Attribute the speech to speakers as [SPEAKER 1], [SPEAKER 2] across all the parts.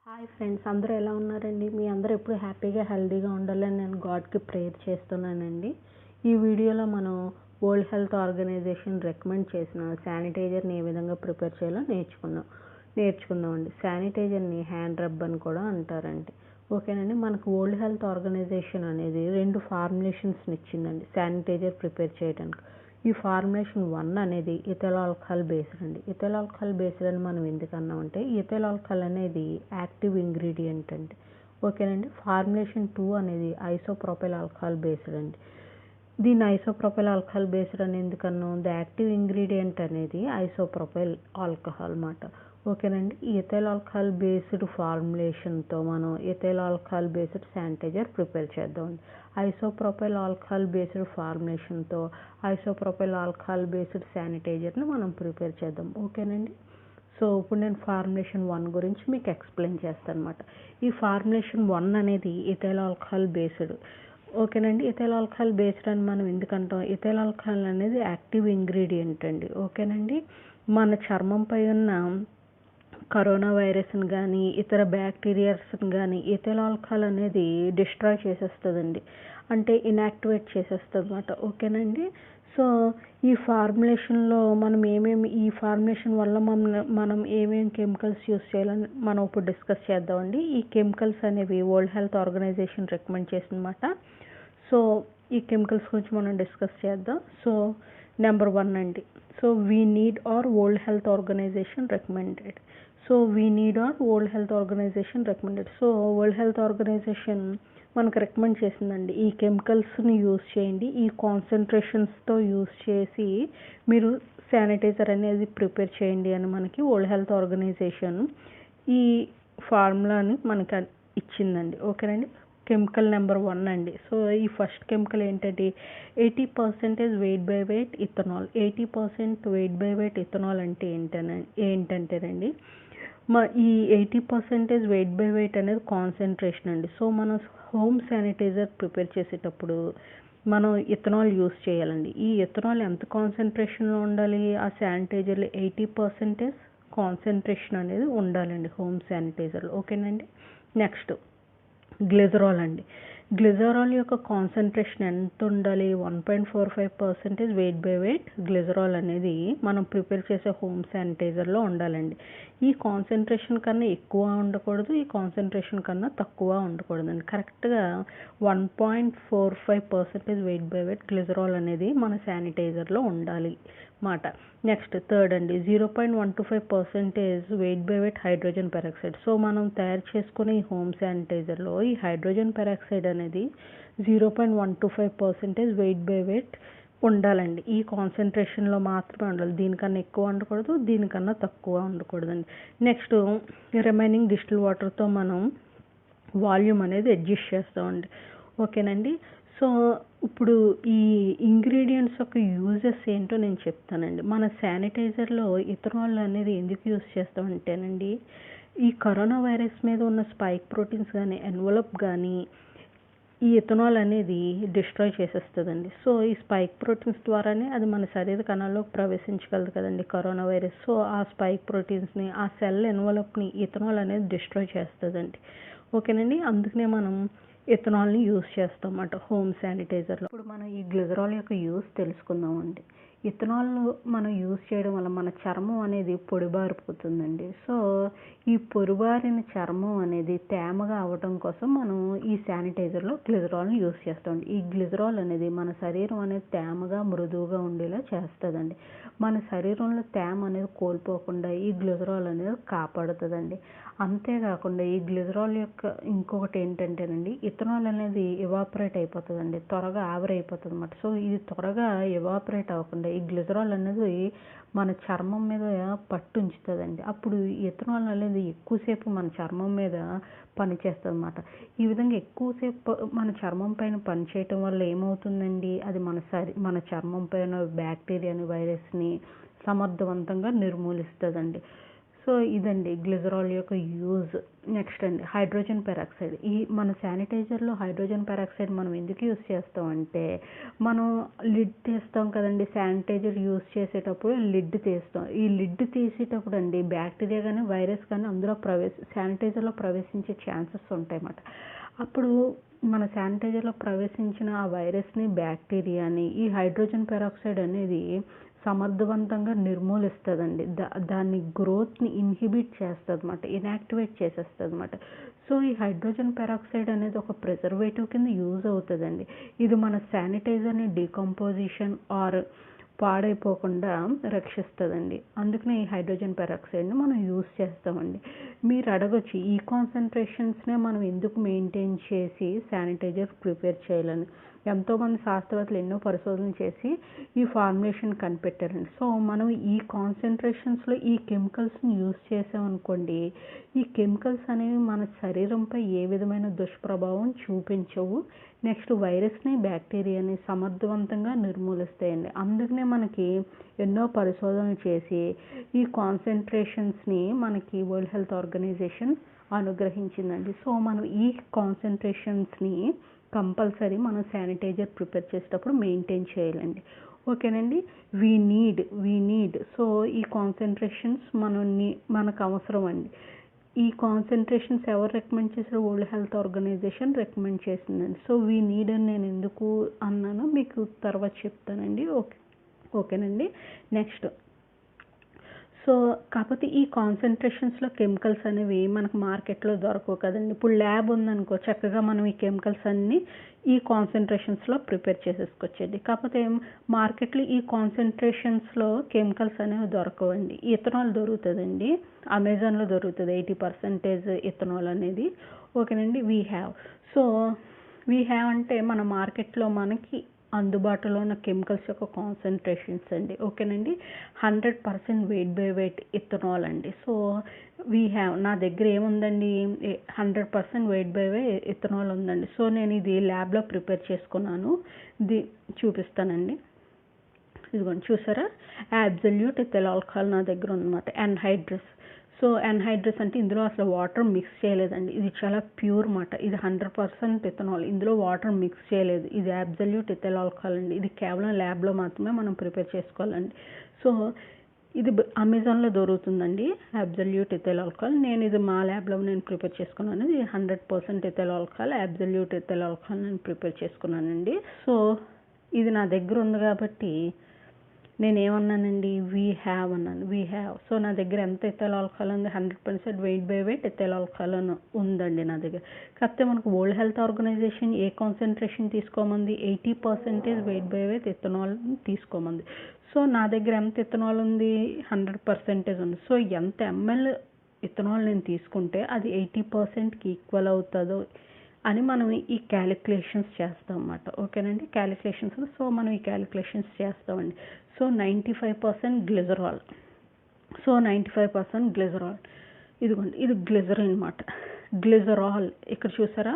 [SPEAKER 1] Hi friends, అందరూ ఎలా ఉన్నారండి? మీ అందరూ ఎప్పుడు హ్యాపీగా హెల్తీగా ఉండాలని నేను గాడ్కి ప్రేయర్ చేస్తున్నానండి. ఈ వీడియోలో మనం వరల్డ్ హెల్త్ ఆర్గనైజేషన్ రికమెండ్ చేసిన శానిటైజర్ని ఏ విధంగా ప్రిపేర్ చేయాలో నేర్చుకుందామండి. శానిటైజర్ని హ్యాండ్ రబ్ అని కూడా అంటారండి. ఓకేనండి. మనకు వరల్డ్ హెల్త్ ఆర్గనైజేషన్ అనేది 2 ఫార్ములేషన్స్ని ఇచ్చిందండి శానిటైజర్ ప్రిపేర్ చేయడానికి. ఈ ఫార్ములేషన్ 1 అనేది ఇథైల్ ఆల్కహాల్ బేస్డ్ అండి. ఇథైల్ ఆల్కహాల్ బేస్డ్ అని మనం ఎందుకన్నామంటే ఇథైల్ ఆల్కహాల్ అనేది యాక్టివ్ ఇంగ్రీడియంట్ అండి. ఓకేనండి. ఫార్ములేషన్ 2 అనేది ఐసోప్రోపైల్ ఆల్కహాల్ బేస్డ్ అండి. దీన్ని ఐసోప్రోపైల్ ఆల్కహాల్ బేస్డ్ అని ఎందుకన్నాం? ద యాక్టివ్ ఇంగ్రీడియంట్ అనేది ఐసోప్రోపైల్ ఆల్కహాల్ అన్నమాట. ఓకేనండి. ఈ ఇథైల్ ఆల్కహాల్ బేస్డ్ ఫార్ములేషన్తో మనం ethyl alcohol based sanitizer prepare చేద్దామండి. ఐసోప్రోపైల్ ఆల్కహాల్ బేస్డ్ ఫార్ములేషన్తో ఐసోప్రోపైల్ ఆల్కహాల్ బేస్డ్ శానిటైజర్ని మనం ప్రిపేర్ చేద్దాం. ఓకేనండి. సో ఇప్పుడు నేను ఫార్ములేషన్ 1 గురించి మీకు ఎక్స్ప్లెయిన్ చేస్తాను అనమాట. ఈ ఫార్ములేషన్ 1 అనేది ఇథైల్ ఆల్కహాల్ బేస్డ్. ఓకేనండి. ఇథైల్ ఆల్కహాల్ బేస్డ్ అని మనం ఎందుకంటాం? ఇథైల్ ఆల్కహాల్ అనేది యాక్టివ్ ఇంగ్రీడియంట్ అండి. ఓకేనండి. మన చర్మంపై ఉన్న కరోనా వైరస్ని కానీ ఇతర బ్యాక్టీరియాస్ని కానీ ఇథైల్ ఆల్కహాల్ అనేది డిస్ట్రాయ్ చేసేస్తుందండి. అంటే ఇన్యాక్టివేట్ చేసేస్తుంది అన్నమాట. ఓకేనండి. సో ఈ ఫార్ములేషన్లో ఈ ఫార్ములేషన్ వల్ల మనం ఏమేమి కెమికల్స్ యూస్ చేయాలని మనం ఇప్పుడు డిస్కస్ చేద్దామండి. ఈ కెమికల్స్ అనేవి వరల్డ్ హెల్త్ ఆర్గనైజేషన్ రికమెండ్ చేసిందన్నమాట. సో ఈ కెమికల్స్ గురించి మనం డిస్కస్ చేద్దాం. సో నెంబర్ 1 అండి. So we need are world health organisation recommended. So world health organisation recommended. So world health organisation మనకు రికమెండ్ చేసిందండి. ఈ కెమికల్స్ని యూస్ చేయండి, ఈ కాన్సన్ట్రేషన్స్తో యూస్ చేసి మీరు శానిటైజర్ అనేది ప్రిపేర్ చేయండి అని మనకి వరల్డ్ హెల్త్ ఆర్గనైజేషన్ ఈ ఫార్ములాని మనకి ఇచ్చిందండి. ఓకేనండి. కెమికల్ నెంబర్ 1 అండి. సో ఈ ఫస్ట్ కెమికల్ ఏంటంటే 80% weight by weight ethanol. 80% weight by weight ethanol అంటే ఏంటంటేనండి ఈ 80% వెయిట్ బై వెయిట్ అనేది కాన్సన్ట్రేషన్ అండి. సో మనం హోమ్ శానిటైజర్ ప్రిపేర్ చేసేటప్పుడు మనం ఇథనాల్ యూస్ చేయాలండి. ఈ ఇథనాల్ ఎంత కాన్సన్ట్రేషన్లో ఉండాలి? ఆ శానిటైజర్లో 80% కాన్సన్ట్రేషన్ అనేది ఉండాలండి హోమ్ శానిటైజర్లో. ఓకేనండి. నెక్స్ట్ గ్లిజరాల్ అండి. గ్లిజరాల్ యొక్క కాన్సన్ట్రేషన్ ఎంత ఉండాలి? 1.45% వెయిట్ బై వెయిట్ గ్లిజరాల్ అనేది మనం ప్రిపేర్ చేసే హోమ్ శానిటైజర్లో ఉండాలండి. ఈ కాన్సన్ట్రేషన్ కన్నా ఎక్కువ ఉండకూడదు, ఈ కాన్సన్ట్రేషన్ కన్నా తక్కువ ఉండకూడదండి. కరెక్ట్గా 1.45% వెయిట్ బై వెయిట్ గ్లిజరాల్ అనేది మన శానిటైజర్లో ఉండాలి మాట. నెక్స్ట్ థర్డ్ అండి. 0.125% wait by wait hydrogen peroxide. So మనం తయారు చేసుకునే ఈ హోమ్ శానిటైజర్లో ఈ హైడ్రోజన్ పెరాక్సైడ్ అనేది 0.125% వెయిట్ బై వెయిట్ ఉండాలండి. ఈ కాన్సన్ట్రేషన్లో మాత్రమే ఉండాలి. దీనికన్నా ఎక్కువ ఉండకూడదు, దీనికన్నా తక్కువ ఉండకూడదండి. నెక్స్ట్ రిమైనింగ్ డిస్టిల్ వాటర్తో మనం వాల్యూమ్ అనేది అడ్జస్ట్ చేస్తామండి. ఓకేనండి. సో ఇప్పుడు ఈ ఇంగ్రీడియంట్స్ యొక్క యూజెస్ ఏంటో నేను చెప్తానండి. మన శానిటైజర్లో ఇథనాల్ అనేది ఎందుకు యూజ్ చేస్తామంటేనండి ఈ కరోనా వైరస్ మీద ఉన్న స్పైక్ ప్రోటీన్స్ కానీ ఎన్వలప్ కానీ ఈ ఇథనాల్ అనేది డిస్ట్రాయ్ చేసేస్తుందండి. సో ఈ స్పైక్ ప్రోటీన్స్ ద్వారానే అది మన శరీర కణాల్లోకి ప్రవేశించగలదు కదండి కరోనా వైరస్. సో ఆ స్పైక్ ప్రోటీన్స్ని ఆ సెల్ ఎన్వలప్ని ఇథనాల్ అనేది డిస్ట్రాయ్ చేస్తుందండి. ఓకేనండి. అందుకనే మనం ఇథనాల్ని యూస్ చేస్తాం అన్నమాట హోమ్ శానిటైజర్లో. ఇప్పుడు మనం ఈ గ్లిజరాల్ యొక్క యూస్ తెలుసుకుందామండి. ఇథనాల్ మనం యూస్ చేయడం వల్ల మన చర్మం అనేది పొడిబారిపోతుందండి. సో ఈ పొడిబారిన చర్మం అనేది తేమగా అవ్వడం కోసం మనం ఈ శానిటైజర్లో గ్లిజరాల్ని యూస్ చేస్తామండి. ఈ గ్లిజరాల్ అనేది మన శరీరం అనేది తేమగా మృదువుగా ఉండేలా చేస్తుందండి. మన శరీరంలో తేమ అనేది కోల్పోకుండా ఈ గ్లిజరాల్ అనేది కాపాడుతుందండి. అంతేకాకుండా ఈ గ్లిజరాల్ యొక్క ఇంకొకటి ఏంటంటేనండి ఇథనాల్ అనేది ఎవాపరేట్ అయిపోతుందండి, త్వరగా ఆవిరైపోతుంది అన్నమాట. సో ఇది త్వరగా ఎవాపరేట్ అవ్వకుండా ఈ గ్లిజరాల్ అనేది మన చర్మం మీద పట్టు ఉంచుతుందండి. అప్పుడు ఇథనాల్ అనేది ఎక్కువసేపు మన చర్మం మీద పనిచేస్తుంది అన్నమాట. ఈ విధంగా ఎక్కువసేపు మన చర్మం పైన పనిచేయటం వల్ల ఏమవుతుందండి? అది మన చర్మం పైన బ్యాక్టీరియాని వైరస్ని సమర్థవంతంగా నిర్మూలిస్తుందండి. సో ఇదండి గ్లిజరాల్ యొక్క యూజ్. నెక్స్ట్ అండి హైడ్రోజన్ పెరాక్సైడ్. ఈ మన శానిటైజర్లో హైడ్రోజన్ పెరాక్సైడ్ మనం ఎందుకు యూజ్ చేస్తామంటే, మనం లిడ్ తీస్తాం కదండి, శానిటైజర్ యూజ్ చేసేటప్పుడు లిడ్ తీస్తాం. ఈ లిడ్ తీసేటప్పుడు అండి బ్యాక్టీరియా కానీ వైరస్ కానీ అందులో శానిటైజర్లో ప్రవేశించే ఛాన్సెస్ ఉంటాయి అన్నమాట. అప్పుడు మన శానిటైజర్లో ప్రవేశించిన ఆ వైరస్ని, బ్యాక్టీరియాని ఈ హైడ్రోజన్ పెరాక్సైడ్ అనేది సమర్థవంతంగా నిర్మూలిస్తుందండి. దాని గ్రోత్ని ఇన్హిబిట్ చేస్తుంది అన్నమాట, ఇన్యాక్టివేట్ చేసేస్తుంది అన్నమాట. సో ఈ హైడ్రోజన్ పెరాక్సైడ్ అనేది ఒక ప్రిజర్వేటివ్ కింద యూజ్ అవుతుందండి. ఇది మన శానిటైజర్ని డీకంపోజిషన్ ఆర్ పాడైపోకుండా రక్షిస్తుందండి. అందుకనే ఈ హైడ్రోజన్ పెరాక్సైడ్ని మనం యూజ్ చేస్తామండి. మీరు అడగొచ్చు ఈ కాన్సన్ట్రేషన్స్నే మనం ఎందుకు మెయింటైన్ చేసి శానిటైజర్ ప్రిపేర్ చేయాలని. ఎంతోమంది శాస్త్రవేత్తలు ఎన్నో పరిశోధనలు చేసి ఈ ఫార్ములేషన్ కనిపెట్టారండి. సో మనం ఈ కాన్సన్ట్రేషన్స్లో ఈ కెమికల్స్ని యూజ్ చేసామనుకోండి, ఈ కెమికల్స్ అనేవి మన శరీరంపై ఏ విధమైన దుష్ప్రభావం చూపించవు. నెక్స్ట్ వైరస్ని, బ్యాక్టీరియాని సమర్థవంతంగా నిర్మూలిస్తాయండి. అందుకనే మనకి ఎన్నో పరిశోధనలు చేసి ఈ కాన్సన్ట్రేషన్స్ని మనకి వరల్డ్ హెల్త్ ఆర్గనైజేషన్ అనుగ్రహించిందండి. సో మనం ఈ కాన్సన్ట్రేషన్స్ని కంపల్సరీ మనం శానిటైజర్ ప్రిపేర్ చేసేటప్పుడు మెయింటైన్ చేయాలండి. ఓకేనండి. వీ నీడ్ సో ఈ కాన్సన్ట్రేషన్స్ మనకు అవసరం అండి. ఈ కాన్సన్ట్రేషన్స్ ఎవరు రికమెండ్ చేశారు? వరల్డ్ హెల్త్ ఆర్గనైజేషన్ రికమెండ్ చేసిందండి. సో వీ నీడ్ అని నేను ఎందుకు అన్నానో మీకు తర్వాత చెప్తానండి. ఓకేనండి. నెక్స్ట్ సో కాకపోతే ఈ కాన్సన్ట్రేషన్స్లో కెమికల్స్ అనేవి మనకు మార్కెట్లో దొరకవు కదండి. ఇప్పుడు ల్యాబ్ ఉందనుకో, చక్కగా మనం ఈ కెమికల్స్ అన్నీ ఈ కాన్సన్ట్రేషన్స్లో ప్రిపేర్ చేసేసుకోవచ్చండి. కాకపోతే మార్కెట్లో ఈ కాన్సన్ట్రేషన్స్లో కెమికల్స్ అనేవి దొరకవండి. ఇథనాల్ దొరుకుతుందండి, అమెజాన్లో దొరుకుతుంది 80% ఇథనాల్ అనేది. ఓకేనండి. వీ హ్యావ్ అంటే మన మార్కెట్లో మనకి అందుబాటులో ఉన్న కెమికల్స్ యొక్క కాన్సన్ట్రేషన్స్ అండి. ఓకేనండి. 100% వెయిట్ బై వెయిట్ ఇథనాల్ అండి. సో నా దగ్గర ఏముందండి, 100% వెయిట్ బై వెయిట్ ఇథనాల్ ఉందండి. సో నేను ఇది ల్యాబ్లో ప్రిపేర్ చేసుకున్నాను. ఇది చూపిస్తానండి. ఇదిగోండి, చూసారా? అబ్సల్యూట్ ఇథైల్ ఆల్కహాల్ నా దగ్గర ఉందన్నమాట. ఎన్హైడ్రస్. సో ఎన్హైడ్రస్ అంటే ఇందులో అసలు వాటర్ మిక్స్ చేయలేదండి. ఇది చాలా ప్యూర్ మాట. ఇది 100% ఇథనాల్. ఇందులో వాటర్ మిక్స్ చేయలేదు. ఇది అబ్సల్యూట్ ఇథైల్ ఆల్కహాల్ అండి. ఇది కేవలం ల్యాబ్లో మాత్రమే మనం ప్రిపేర్ చేసుకోవాలండి. సో ఇది అమెజాన్లో దొరుకుతుందండి అబ్సల్యూట్ ఇథైల్ ఆల్కహాల్. ఇది మా ల్యాబ్లో నేను ప్రిపేర్ చేసుకున్నాను. ఇది 100% ethyl alcohol, absolute ethyl alcohol నేను ప్రిపేర్ చేసుకున్నానండి. సో ఇది నా దగ్గర ఉంది కాబట్టి నేనేమన్నానండి, వీ హ్యావ్ అన్నాను. సో నా దగ్గర ఎంత ఇథైల్ ఆల్కహాల్ ఉంది? 100% weight by weight ethyl alcohol ఉందండి నా దగ్గర. కాకపోతే మనకు వరల్డ్ హెల్త్ ఆర్గనైజేషన్ ఏ కాన్సన్ట్రేషన్ తీసుకోమంది? 80% వెయిట్ బై వెయిట్ ఇథనాల్ తీసుకోమంది. సో నా దగ్గర ఎంత ఇథనాల్ ఉంది? 100% ఉంది. సో ఎంత ఎంఎల్ ఇథనాల్ నేను తీసుకుంటే అది 80%కి ఈక్వల్ అవుతుందో అని మనం ఈ క్యాలిక్యులేషన్స్ చేస్తాం అన్నమాట. ఓకేనండి. క్యాలిక్యులేషన్స్. సో మనం ఈ క్యాలిక్యులేషన్స్ చేస్తామండి. So 95% glycerol. So 95% glycerol. ఇదిగోండి, ఇది గ్లిజరిన్ అన్నమాట. గ్లిజరాల్ ఇక్కడ చూసారా?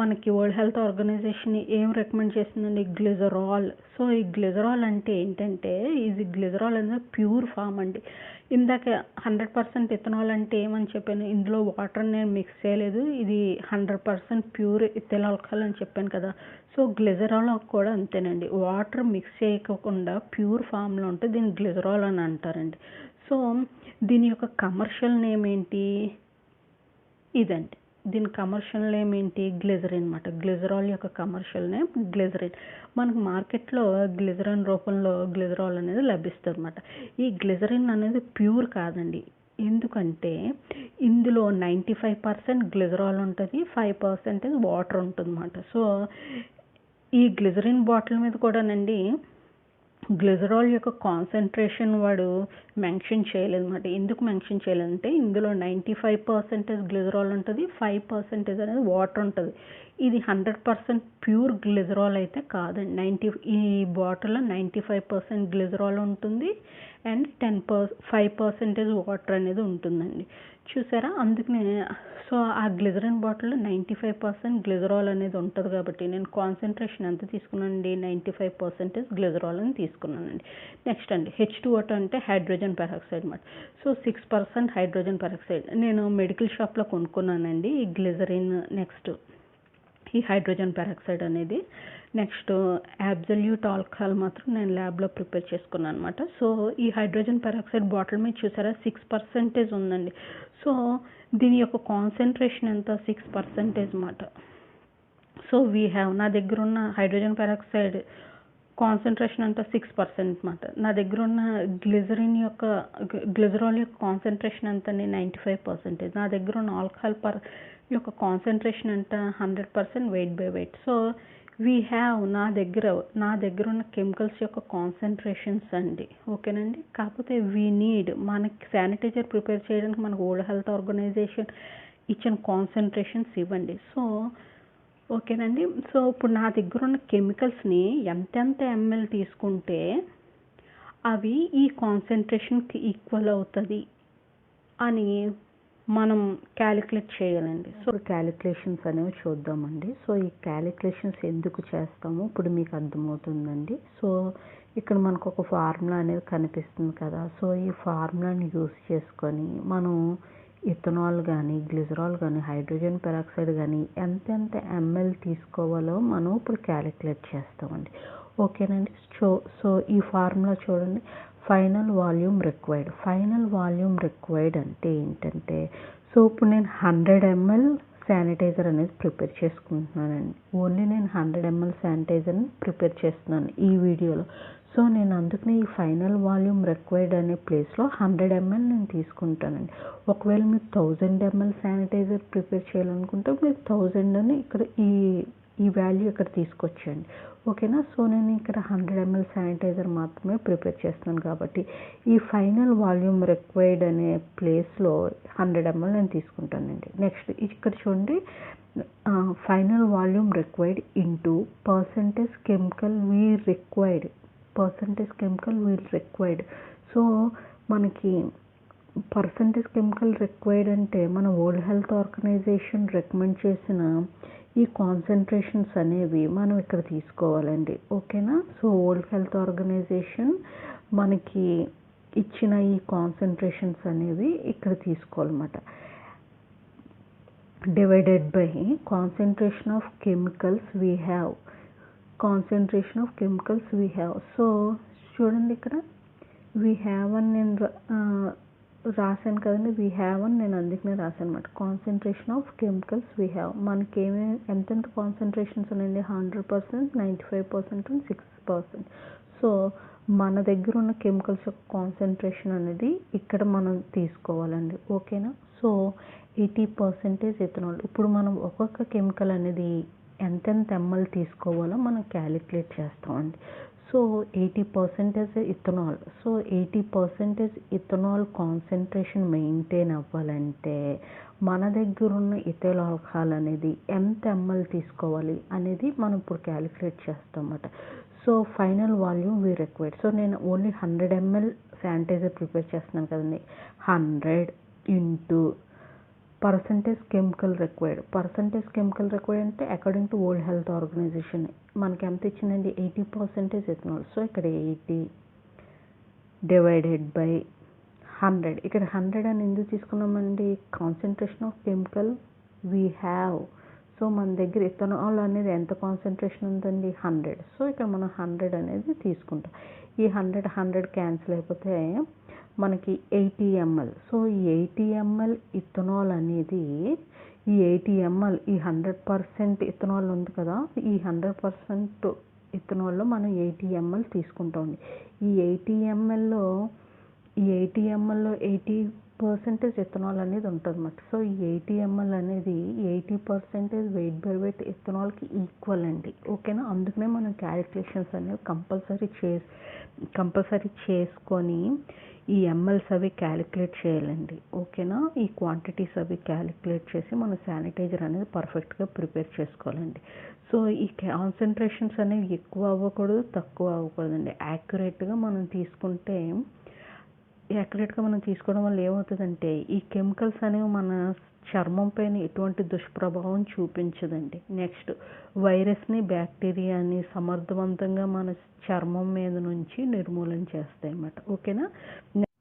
[SPEAKER 1] మనకి వరల్డ్ హెల్త్ ఆర్గనైజేషన్ ఏం రికమెండ్ చేసిందండి? గ్లిజరాల్. సో ఈ గ్లిజరాల్ అంటే ఏంటంటే, ఇది గ్లిజరాల్ అనేది ప్యూర్ ఫామ్ అండి. ఇందాక 100% ఇథనాల్ అంటే ఏమని చెప్పాను? ఇందులో వాటర్ నేను మిక్స్ చేయలేదు, ఇది 100% ప్యూర్ ఇథైల్ ఆల్కహాల్ అని చెప్పాను కదా. సో గ్లిజరాల్ కూడా అంతేనండి. వాటర్ మిక్స్ చేయకుండా ప్యూర్ ఫామ్లో ఉంటే దీన్ని గ్లిజరాల్ అని అంటారండి. సో దీని యొక్క కమర్షియల్ నేమ్ ఏంటి? ఇదండి. దీని కమర్షియల్ నేమ్ ఏంటి? గ్లిజరిన్ అన్నమాట. గ్లిజరాల్ యొక్క కమర్షియల్ నేమ్ గ్లిజరిన్. మనకు మార్కెట్లో గ్లిజరిన్ రూపంలో గ్లిజరాల్ అనేది లభిస్తుంది అన్నమాట. ఈ గ్లిజరిన్ అనేది ప్యూర్ కాదండి. ఎందుకంటే ఇందులో 95% గ్లిజరాల్ ఉంటుంది, 5% వాటర్ ఉంటుంది అన్నమాట. సో ఈ గ్లిజరిన్ బాటిల్ మీద కూడానండి గ్లిజరాల్ యొక్క కాన్సన్ట్రేషన్ వాడు మెన్షన్ చేయలేదన్నమాట. ఎందుకు మెన్షన్ చేయలేదంటే ఇందులో 95% గ్లిజరాల్ ఉంటుంది, 5% అనేది వాటర్ ఉంటుంది. ఇది 100% ప్యూర్ గ్లిజరాల్ అయితే కాదండి. ఈ బాటిల్లో 95% గ్లిజరాల్ ఉంటుంది అండ్ 5% వాటర్ అనేది ఉంటుందండి. చూసారా, అందుకనే సో ఆ గ్లిజరిన్ బాటిల్లో 95% గ్లిజరాల్ అనేది ఉంటుంది కాబట్టి నేను కాన్సన్ట్రేషన్ ఎంత తీసుకున్నానండి, 95% గ్లిజరాల్ అని తీసుకున్నానండి. నెక్స్ట్ అండి H2O అంటే హైడ్రోజన్ పెరాక్సైడ్ అన్నమాట. సో 6% హైడ్రోజన్ పెరాక్సైడ్ నేను మెడికల్ షాప్లో కొనుక్కున్నానండి ఈ గ్లిజరిన్. నెక్స్ట్ ఈ హైడ్రోజన్ పెరాక్సైడ్ అనేది. నెక్స్ట్ అబ్సల్యూట్ ఆల్కహాల్ మాత్రం నేను ల్యాబ్లో ప్రిపేర్ చేసుకున్నాను అనమాట. సో ఈ హైడ్రోజన్ పెరాక్సైడ్ బాటిల్ మీద చూసారా 6% ఉందండి. సో దీని యొక్క కాన్సన్ట్రేషన్ ఎంత, 6% అన్నమాట. సో నా దగ్గర ఉన్న హైడ్రోజన్ పెరాక్సైడ్ కాన్సన్ట్రేషన్ అంతా 6% అన్నమాట. నా దగ్గర ఉన్న గ్లిజరాల్ యొక్క కాన్సన్ట్రేషన్ అంతా 95%. నా దగ్గర ఉన్న ఆల్కహాల్ యొక్క కాన్సన్ట్రేషన్ అంతా 100% వెయిట్ బై వెయిట్. సో నా దగ్గర ఉన్న కెమికల్స్ యొక్క కాన్సన్ట్రేషన్స్ అండి. ఓకేనండి. కాకపోతే మనకి శానిటైజర్ ప్రిపేర్ చేయడానికి మనకు వరల్డ్ హెల్త్ ఆర్గనైజేషన్ ఇచ్చిన కాన్సన్ట్రేషన్స్ ఇవ్వండి. సో ఓకేనండి. సో ఇప్పుడు నా దగ్గర ఉన్న కెమికల్స్ని ఎంతెంత ఎంఎల్ తీసుకుంటే అవి ఈ కాన్సన్ట్రేషన్కి ఈక్వల్ అవుతుంది అని మనం క్యాలిక్యులేట్ చేయాలండి. సో క్యాలిక్యులేషన్స్ అనేవి చూద్దామండి. సో ఈ క్యాలిక్యులేషన్స్ ఎందుకు చేస్తామో ఇప్పుడు మీకు అర్థమవుతుందండి. సో ఇక్కడ మనకు ఒక ఫార్ములా అనేది కనిపిస్తుంది కదా. సో ఈ ఫార్ములాని యూస్ చేసుకొని మనం ఇథనాల్ కానీ గ్లిజరాల్ కానీ హైడ్రోజన్ పెరాక్సైడ్ కానీ ఎంతెంత ఎంఎల్ తీసుకోవాలో మనం ఇప్పుడు క్యాలిక్యులేట్ చేస్తామండి. ఓకేనండి. సో ఈ ఫార్ములా చూడండి. ఫైనల్ వాల్యూమ్ రిక్వైర్డ్ అంటే ఏంటంటే, సో ఇప్పుడు నేను 100 ml శానిటైజర్ అనేది ప్రిపేర్ చేసుకుంటున్నానండి. ఓన్లీ నేను 100 ml శానిటైజర్ని ప్రిపేర్ చేస్తున్నాను ఈ వీడియోలో. సో నేను అందుకని ఈ ఫైనల్ వాల్యూమ్ రిక్వైర్డ్ అనే ప్లేస్లో 100 ml నేను తీసుకుంటానండి. ఒకవేళ మీరు 1000 ml శానిటైజర్ ప్రిపేర్ చేయాలనుకుంటే మీరు 1000 అని ఇక్కడ ఈ వాల్యూ ఇక్కడ తీసుకొచ్చండి. ఓకేనా. సో నేను ఇక్కడ 100 ml శానిటైజర్ మాత్రమే ప్రిపేర్ చేస్తున్నాను కాబట్టి ఈ ఫైనల్ వాల్యూమ్ రిక్వైర్డ్ అనే ప్లేస్లో 100 ml నేను తీసుకుంటానండి. నెక్స్ట్ ఇక్కడ చూడండి, final volume required into percentage chemical we'll required. So మనకి పర్సంటేజ్ కెమికల్ రిక్వైర్డ్ అంటే మన వరల్డ్ హెల్త్ ఆర్గనైజేషన్ రికమెండ్ చేసిన ఈ కాన్సన్ట్రేషన్స్ అనేవి మనం ఇక్కడ తీసుకోవాలండి. ఓకేనా. సో వరల్డ్ హెల్త్ ఆర్గనైజేషన్ మనకి ఇచ్చిన ఈ కాన్సన్ట్రేషన్స్ అనేవి ఇక్కడ తీసుకోవాలన్నమాట. Divided by concentration of chemicals we have. So చూడండి, ఇక్కడ వీ హ్యావ్ అని నేను రాశాను కదండి. వీ హ్యావ్ అని నేను అందుకనే రాశాను అనమాట. Concentration of chemicals we have. మనకి ఎంతెంత కాన్సన్ట్రేషన్స్ ఉన్నాయండి, 100%, 95% అండ్ 6%. సో మన దగ్గర ఉన్న కెమికల్స్ యొక్క కాన్సన్ట్రేషన్ అనేది ఇక్కడ మనం తీసుకోవాలండి. ఓకేనా. So 80% ethanol. ఇప్పుడు మనం ఒక్కొక్క కెమికల్ అనేది ఎంతెంత ఎంఎల్ తీసుకోవాలో మనం క్యాలిక్యులేట్ చేస్తామండి. So 80% ethanol. So 80% ethanol concentration maintain అవ్వాలంటే మన దగ్గర ఉన్న ఇథైల్ ఆల్కహాల్ అనేది ఎంత ఎంఎల్ తీసుకోవాలి అనేది మనం ఇప్పుడు క్యాలిక్యులేట్ చేస్తామన్నమాట. So final volume we required. So నేను ఓన్లీ 100 ml శానిటైజర్ ప్రిపేర్ చేస్తున్నాను కదండి. 100 ఇంటూ పర్సంటేజ్ కెమికల్ రిక్వైర్డ్ అంటే according to world health organisation మనకి ఎంత ఇచ్చిందండి, 80% ఇథనాల్. సో ఇక్కడ 80 డివైడెడ్ బై 100. ఇక్కడ 100 అని ఎందుకు తీసుకున్నామండి, concentration of chemical we have. So మన దగ్గర ఇథనాల్ అనేది ఎంత కాన్సన్ట్రేషన్ ఉందండి, 100. సో ఇక్కడ మనం 100 అనేది తీసుకుంటాం. ఈ 100 క్యాన్సిల్ అయిపోతే మనకి 80 ml. సో ఈ 80 ml ఇథనాల్ అనేది ఈ 80 ml ఈ 100% ఇథనాల్ ఉంది కదా, ఈ 100% ఇథనాల్లో మనం 80 ml తీసుకుంటామండి. ఈ 80 mlలో 80% ఇథనాల్ అనేది ఉంటుంది అన్నమాట. సో ఈ 80 ml అనేది 80% వెయిట్ బై వెయిట్ ఇథనాల్కి ఈక్వల్ అండి. ఓకేనా. అందుకనే మనం క్యాలిక్యులేషన్స్ అనేవి కంపల్సరీ చేసుకొని ఈ ఎంఎల్స్ అవి క్యాలిక్యులేట్ చేయాలండి. ఓకేనా, ఈ క్వాంటిటీస్ అవి క్యాలిక్యులేట్ చేసి మన శానిటైజర్ అనేది పర్ఫెక్ట్గా ప్రిపేర్ చేసుకోవాలండి. సో ఈ కాన్సన్ట్రేషన్స్ అనేవి ఎక్కువ అవ్వకూడదు, తక్కువ అవ్వకూడదండి. యాక్యురేట్గా మనం తీసుకోవడం వల్ల ఏమవుతుందంటే ఈ కెమికల్స్ అనేవి మన చర్మం పైన ఎటువంటి దుష్ప్రభావం చూపించదండి. నెక్స్ట్ వైరస్ని, బ్యాక్టీరియాని సమర్థవంతంగా మన చర్మం మీద నుంచి నిర్మూలన చేస్తాయి అన్నమాట. ఓకేనా.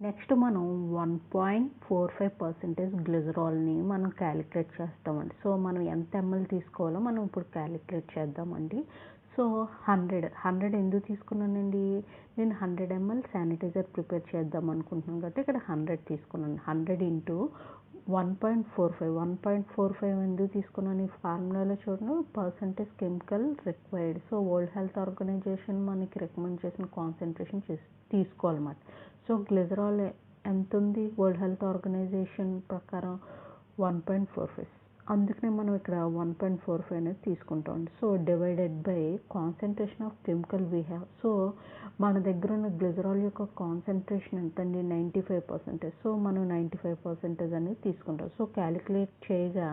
[SPEAKER 1] నెక్స్ట్ మనం 1.45% గ్లిజరాల్ని మనం క్యాలిక్యులేట్ చేస్తామండి. సో మనం ఎంత ఎంఎల్ తీసుకోవాలో మనం ఇప్పుడు క్యాలిక్యులేట్ చేద్దామండి. సో 100 ఎందుకు తీసుకున్నానండి, నేను 100 ml శానిటైజర్ ప్రిపేర్ చేద్దాం అనుకుంటున్నాను కాబట్టి ఇక్కడ 100 తీసుకున్నాను. 100 ఇంటూ 1.45 ఎందుకు తీసుకున్నాను, ఈ ఫార్ములాలో చూడండి, percentage chemical required. So world health organisation మనకి రికమెండ్ చేసిన కాన్సన్ట్రేషన్ తీసుకోవాలన్నమాట. సో గ్లిజరాల్ ఎంత ఉంది వరల్డ్ హెల్త్ ఆర్గనైజేషన్ ప్రకారం 1.45, అందుకనే మనం ఇక్కడ 1.45 అనేది తీసుకుంటాం. So divided by concentration of chemical we have. So మన దగ్గర ఉన్న గ్లిజరాల్ యొక్క కాన్సన్ట్రేషన్ ఎంత అండి, 95%. సో మనం 95% అనేది తీసుకుంటాం. సో క్యాలిక్యులేట్ చేయగా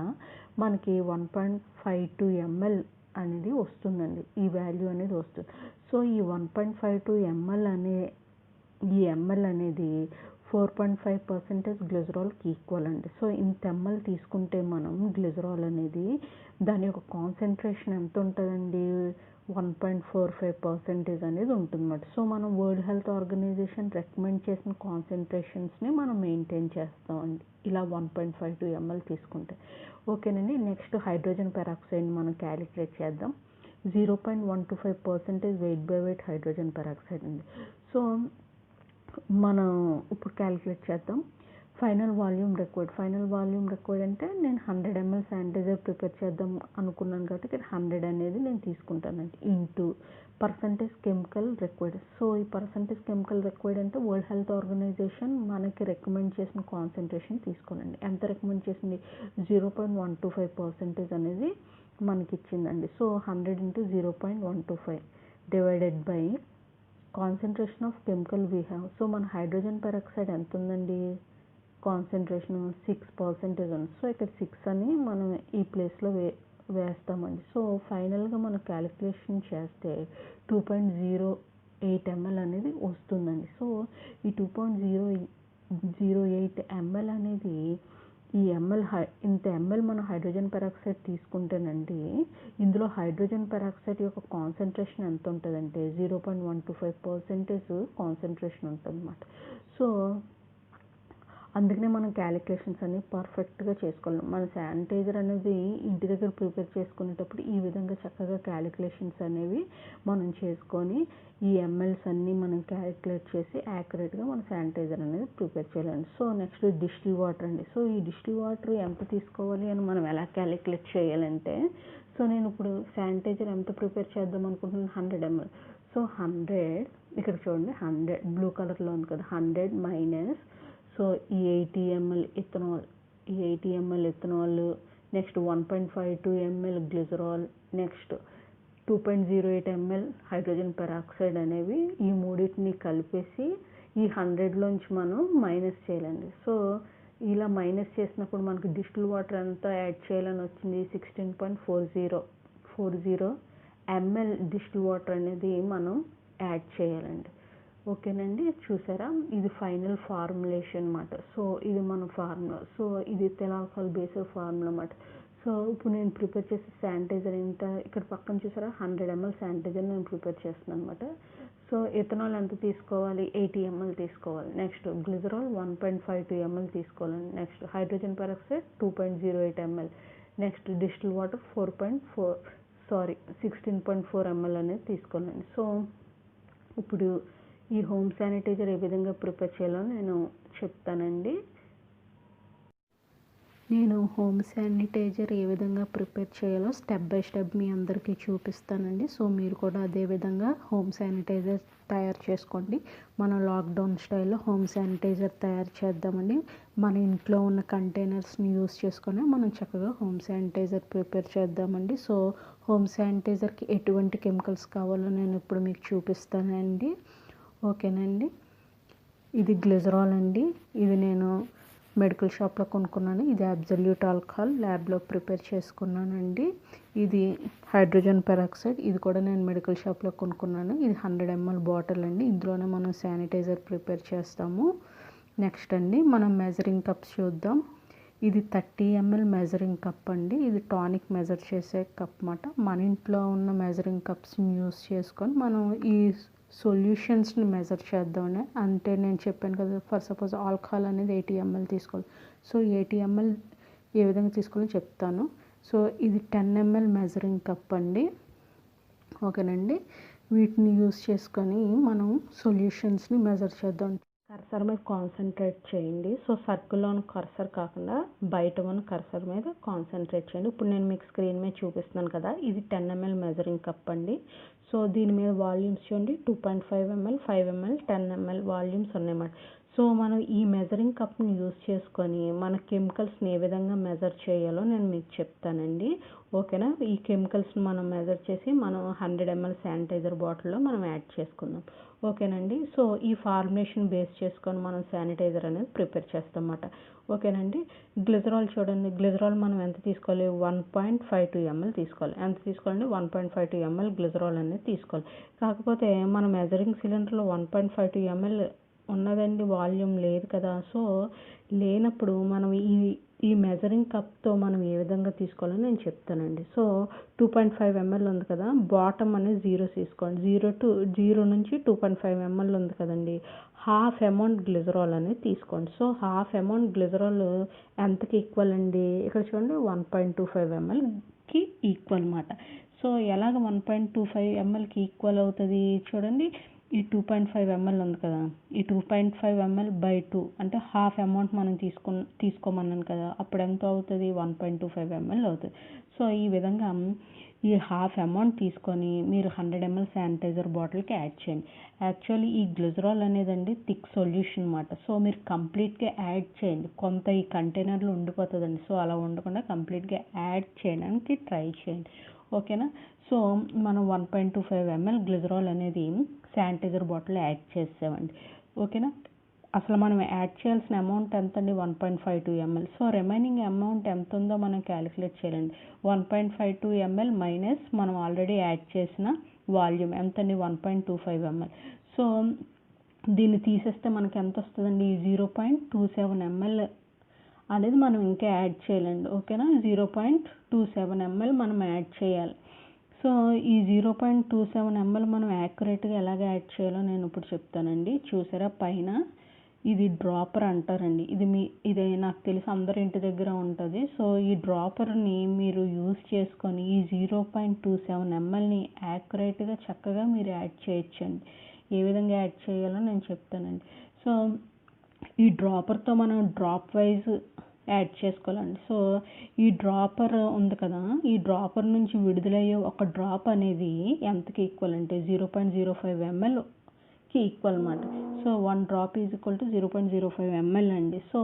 [SPEAKER 1] మనకి 1.52 ml అనేది వస్తుందండి, ఈ వాల్యూ అనేది వస్తుంది. సో ఈ 1.52 ml అనేది 4.5% గ్లిజరాల్కి ఈక్వల్ అండి. సో ఇంత ఎంఎల్ తీసుకుంటే మనం గ్లిజరాల్ అనేది దాని యొక్క కాన్సన్ట్రేషన్ ఎంత ఉంటుందండి, 1.45% అనేది ఉంటుందన్నమాట. సో మనం వరల్డ్ హెల్త్ ఆర్గనైజేషన్ రికమెండ్ చేసిన కాన్సన్ట్రేషన్స్ని మనం మెయింటైన్ చేస్తామండి ఇలా 1.52 ml తీసుకుంటే. ఓకేనండి. నెక్స్ట్ హైడ్రోజన్ పెరాక్సైడ్ని మనం క్యాలిక్యులేట్ చేద్దాం. 0.125% wait by wait hydrogen peroxide అండి. సో మనం ఇప్పుడు క్యాలిక్యులేట్ చేద్దాం. ఫైనల్ వాల్యూమ్ రిక్వైర్డ్ అంటే నేను 100 ml శానిటైజర్ ప్రిపేర్ చేద్దాం అనుకున్నాను కాబట్టి ఇక్కడ 100 అనేది నేను తీసుకుంటానండి. Into percentage chemical required. So ఈ పర్సంటేజ్ కెమికల్ రిక్వైర్డ్ అంటే వరల్డ్ హెల్త్ ఆర్గనైజేషన్ మనకి రికమెండ్ చేసిన కాన్సన్ట్రేషన్ తీసుకోనండి. ఎంత రికమెండ్ చేసింది, 0.125% అనేది మనకి ఇచ్చిందండి. సో 100 into 0.125 divided by concentration of chemical we have. So మన హైడ్రోజన్ పెరాక్సైడ్ ఎంత ఉందండి, కాన్సన్ట్రేషన్ 6% ఉంది. సో ఇక్కడ 6 అని మనం ఈ ప్లేస్లో వేస్తామండి. సో ఫైనల్గా మనం క్యాలిక్యులేషన్ చేస్తే 2.08 ml అనేది వస్తుందండి. సో ఈ 2.08 ml అనేది ఇంత ఎంఎల్ మనం హైడ్రోజన్ పెరాక్సైడ్ తీసుకుంటేనండి ఇందులో హైడ్రోజన్ పెరాక్సైడ్ యొక్క కాన్సన్ట్రేషన్ ఎంత ఉంటుందంటే 0.125% కాన్సన్ట్రేషన్ ఉంటుంది అన్నమాట. సో అందుకనే మనం క్యాలిక్యులేషన్స్ అనేవి పర్ఫెక్ట్గా చేసుకోవాలి. మన శానిటైజర్ అనేది ఇంటి దగ్గర ప్రిపేర్ చేసుకునేటప్పుడు ఈ విధంగా చక్కగా క్యాలిక్యులేషన్స్ అనేవి మనం చేసుకొని ఈ ఎంఎల్స్ అన్నీ మనం క్యాలిక్యులేట్ చేసి యాక్యురేట్గా మన శానిటైజర్ అనేది ప్రిపేర్ చేయాలండి. సో నెక్స్ట్ డిస్టిల్ వాటర్ అండి. సో ఈ డిస్టిల్ వాటర్ ఎంత తీసుకోవాలి అని మనం ఎలా క్యాలిక్యులేట్ చేయాలంటే, సో నేను ఇప్పుడు శానిటైజర్ ఎంత ప్రిపేర్ చేద్దాం అనుకుంటున్నాను, 100 ml. సో 100 ఇక్కడ చూడండి, 100 బ్లూ కలర్లో ఉంది కదా, 100 మైనస్ సో ఈ 80 ml ethanol, next 1.52 ml glycerol, next 2.08 ml hydrogen peroxide అనేవి ఈ మూడింటిని కలిపేసి ఈ 100లోంచి మనం మైనస్ చేయాలండి. సో ఇలా మైనస్ చేసినప్పుడు మనకి డిస్టిల్ వాటర్ ఎంత యాడ్ చేయాలని వచ్చింది, 16.40 ml డిస్టిల్ వాటర్ అనేది మనం యాడ్ చేయాలండి. ఓకేనండి. చూసారా, ఇది ఫైనల్ ఫార్ములేషన్ అన్నమాట. సో ఇది మన ఫార్ములా. సో ఇది తెలాల్కహాల్ బేస్డ్ ఫార్ములా అన్నమాట. సో ఇప్పుడు నేను ప్రిపేర్ చేసే శానిటైజర్ ఎంత, ఇక్కడ పక్కన చూసారా 100 ml శానిటైజర్ నేను ప్రిపేర్ చేస్తున్నాను అనమాట. సో ఇథనాల్ ఎంత తీసుకోవాలి, 80 ml తీసుకోవాలి. నెక్స్ట్ గ్లిజరాల్ 1.52 ml తీసుకోవాలండి. Next hydrogen peroxide 2.08 ml. Next distil water 16.4 ml అనేది తీసుకోవాలండి. సో ఇప్పుడు ఈ హోమ్ శానిటైజర్ ఏ విధంగా ప్రిపేర్ చేయాలో నేను చెప్తానండి. నేను హోమ్ శానిటైజర్ ఏ విధంగా ప్రిపేర్ చేయాలో స్టెప్ బై స్టెప్ మీ అందరికీ చూపిస్తానండి. సో మీరు కూడా అదే విధంగా హోమ్ శానిటైజర్ తయారు చేసుకోండి. మనం లాక్డౌన్ స్టైల్లో హోమ్ శానిటైజర్ తయారు చేద్దామండి. మన ఇంట్లో ఉన్న కంటైనర్స్ని యూస్ చేసుకొని మనం చక్కగా హోమ్ శానిటైజర్ ప్రిపేర్ చేద్దామండి. సో హోమ్ శానిటైజర్కి ఎటువంటి కెమికల్స్ కావాలో నేను ఇప్పుడు మీకు చూపిస్తానండి. ఓకేనండి. ఇది గ్లిజరాల్ అండి. ఇది నేను మెడికల్ షాప్లో కొనుక్కున్నాను. ఇది అబ్సల్యూట్ ఆల్కహాల్, ల్యాబ్లో ప్రిపేర్ చేసుకున్నానండి. ఇది హైడ్రోజన్ పెరాక్సైడ్, ఇది కూడా నేను మెడికల్ షాప్లో కొనుక్కున్నాను. ఇది 100 ml బాటిల్ అండి. ఇందులోనే మనం శానిటైజర్ ప్రిపేర్ చేస్తాము. నెక్స్ట్ అండి మనం మెజరింగ్ కప్స్ చూద్దాం. ఇది 30 ml మెజరింగ్ కప్ అండి. ఇది టానిక్ మెజర్ చేసే కప్ అన్నమాట. మన ఇంట్లో ఉన్న మెజరింగ్ కప్స్ని యూస్ చేసుకొని మనం ఈ సొల్యూషన్స్ని మెజర్ చేద్దామని. అంటే నేను చెప్పాను కదా, ఫర్ సపోజ్ ఆల్కహాల్ అనేది 80 ml తీసుకోవాలి. సో 80 ml ఏ విధంగా తీసుకోవాలో చెప్తాను. సో ఇది 10 ml మెజరింగ్ కప్ అండి. ఓకేనండి, వీటిని యూస్ చేసుకొని మనం సొల్యూషన్స్ని మెజర్ చేద్దాం. కర్సర్ మీద కాన్సన్ట్రేట్ చేయండి. సో సర్కిల్లో ఉన్న కర్సర్ కాకుండా బయట ఉన్న కర్సర్ మీద కాన్సన్ట్రేట్ చేయండి. ఇప్పుడు నేను మీకు స్క్రీన్ మీద చూపిస్తున్నాను కదా, ఇది 10 ml మెజరింగ్ కప్ అండి. సో దీని మీద వాల్యూమ్స్ చూడండి, 2.5 ml, 5 ml, 10 ml వాల్యూమ్స్ ఉన్నాయన్నమాట. సో మనం ఈ మెజరింగ్ కప్ని యూస్ చేసుకొని మన కెమికల్స్ని ఏ విధంగా మెజర్ చేయాలో నేను మీకు చెప్తానండి. ఓకేనా, ఈ కెమికల్స్ని మనం మెజర్ చేసి మనం 100 ml శానిటైజర్ బాటిల్లో మనం యాడ్ చేసుకుందాం. ఓకేనండి, సో ఈ ఫార్ములేషన్ బేస్ చేసుకొని మనం శానిటైజర్ అనేది ప్రిపేర్ చేస్తాం అన్నమాట. ఓకేనండి, గ్లిజరాల్ చూడండి, గ్లిజరాల్ మనం ఎంత తీసుకోవాలి, 1.52 ml తీసుకోవాలి. ఎంత తీసుకోవాలండి, 1.52 ml గ్లిజరాల్ అనేది తీసుకోవాలి. కాకపోతే మన మెజరింగ్ సిలిండర్లో 1.52 ml ఉన్నదండి, వాల్యూమ్ లేదు కదా. సో లేనప్పుడు మనం ఈ మెజరింగ్ కప్తో మనం ఏ విధంగా తీసుకోవాలో నేను చెప్తానండి. సో 2.5 ml ఉంది కదా, బాటమ్ అనేది 0 తీసుకోండి. 0 నుంచి 2.5 ml ఉంది కదండి, హాఫ్ అమౌంట్ గ్లిజరాల్ అనేది తీసుకోండి. సో హాఫ్ అమౌంట్ గ్లిజరాల్ ఎంతకి ఈక్వల్ అండి, ఇక్కడ చూడండి 1.25 mlకి ఈక్వల్ అన్నమాట. సో ఎలాగ 1.25 mlకి ఈక్వల్ అవుతుంది చూడండి, ఈ 2.5 ml ఉంది కదా, ఈ 2.5 ml by 2 అంటే హాఫ్ అమౌంట్ మనం తీసుకోమన్నాను కదా, అప్పుడు ఎంత అవుతుంది, 1.25 ml అవుతుంది. సో ఈ విధంగా ఈ హాఫ్ అమౌంట్ తీసుకొని మీరు 100 ml శానిటైజర్ బాటిల్కి యాడ్ చేయండి. యాక్చువల్లీ ఈ గ్లిజరాల్ అనేదండి థిక్ సొల్యూషన్ అన్నమాట. సో మీరు కంప్లీట్గా యాడ్ చేయండి, కొంత ఈ కంటైనర్లో ఉండిపోతుందండి. సో అలా ఉండకుండా కంప్లీట్గా యాడ్ చేయడానికి ట్రై చేయండి. ఓకేనా, సో మనం 1.25 ml గ్లిజరాల్ అనేది శానిటైజర్ బాటిల్ యాడ్ చేసామండి. ఓకేనా, అసలు మనం యాడ్ చేయాల్సిన అమౌంట్ ఎంత అండి, 1.52 ml. సో రిమైనింగ్ అమౌంట్ ఎంత ఉందో మనం క్యాలిక్యులేట్ చేయాలండి. 1.52 ml మైనస్ మనం ఆల్రెడీ యాడ్ చేసిన వాల్యూమ్ ఎంత అండి, 1.25 ml. సో దీన్ని తీసేస్తే మనకి ఎంత వస్తుందండి, 0.27 ml అనేది మనం ఇంకా యాడ్ చేయాలండి. ఓకేనా, 0.27 ml మనం యాడ్ చేయాలి. సో ఈ 0.27 ml మనం యాక్యురేట్గా ఎలాగ యాడ్ చేయాలో నేను ఇప్పుడు చెప్తానండి. చూసారా పైన ఇది డ్రాపర్ అంటారండి. ఇది నాకు తెలిసి అందరి ఇంటి దగ్గర ఉంటుంది. సో ఈ డ్రాపర్ని మీరు యూస్ చేసుకొని ఈ 0.27 mlని యాక్యురేట్గా చక్కగా మీరు యాడ్ చేయొచ్చండి. ఏ విధంగా యాడ్ చేయాలో నేను చెప్తానండి. సో ఈ డ్రాపర్తో మనం డ్రాప్ వైజ్ యాడ్ చేసుకోవాలండి. సో ఈ డ్రాపర్ ఉంది కదా, ఈ డ్రాపర్ నుంచి విడుదలయ్యే ఒక డ్రాప్ అనేది ఎంతకి ఈక్వల్ అంటే 0.05 mlకి ఈక్వల్ అన్నమాట. So 1 drop is equal to 0.05 ml అండి. సో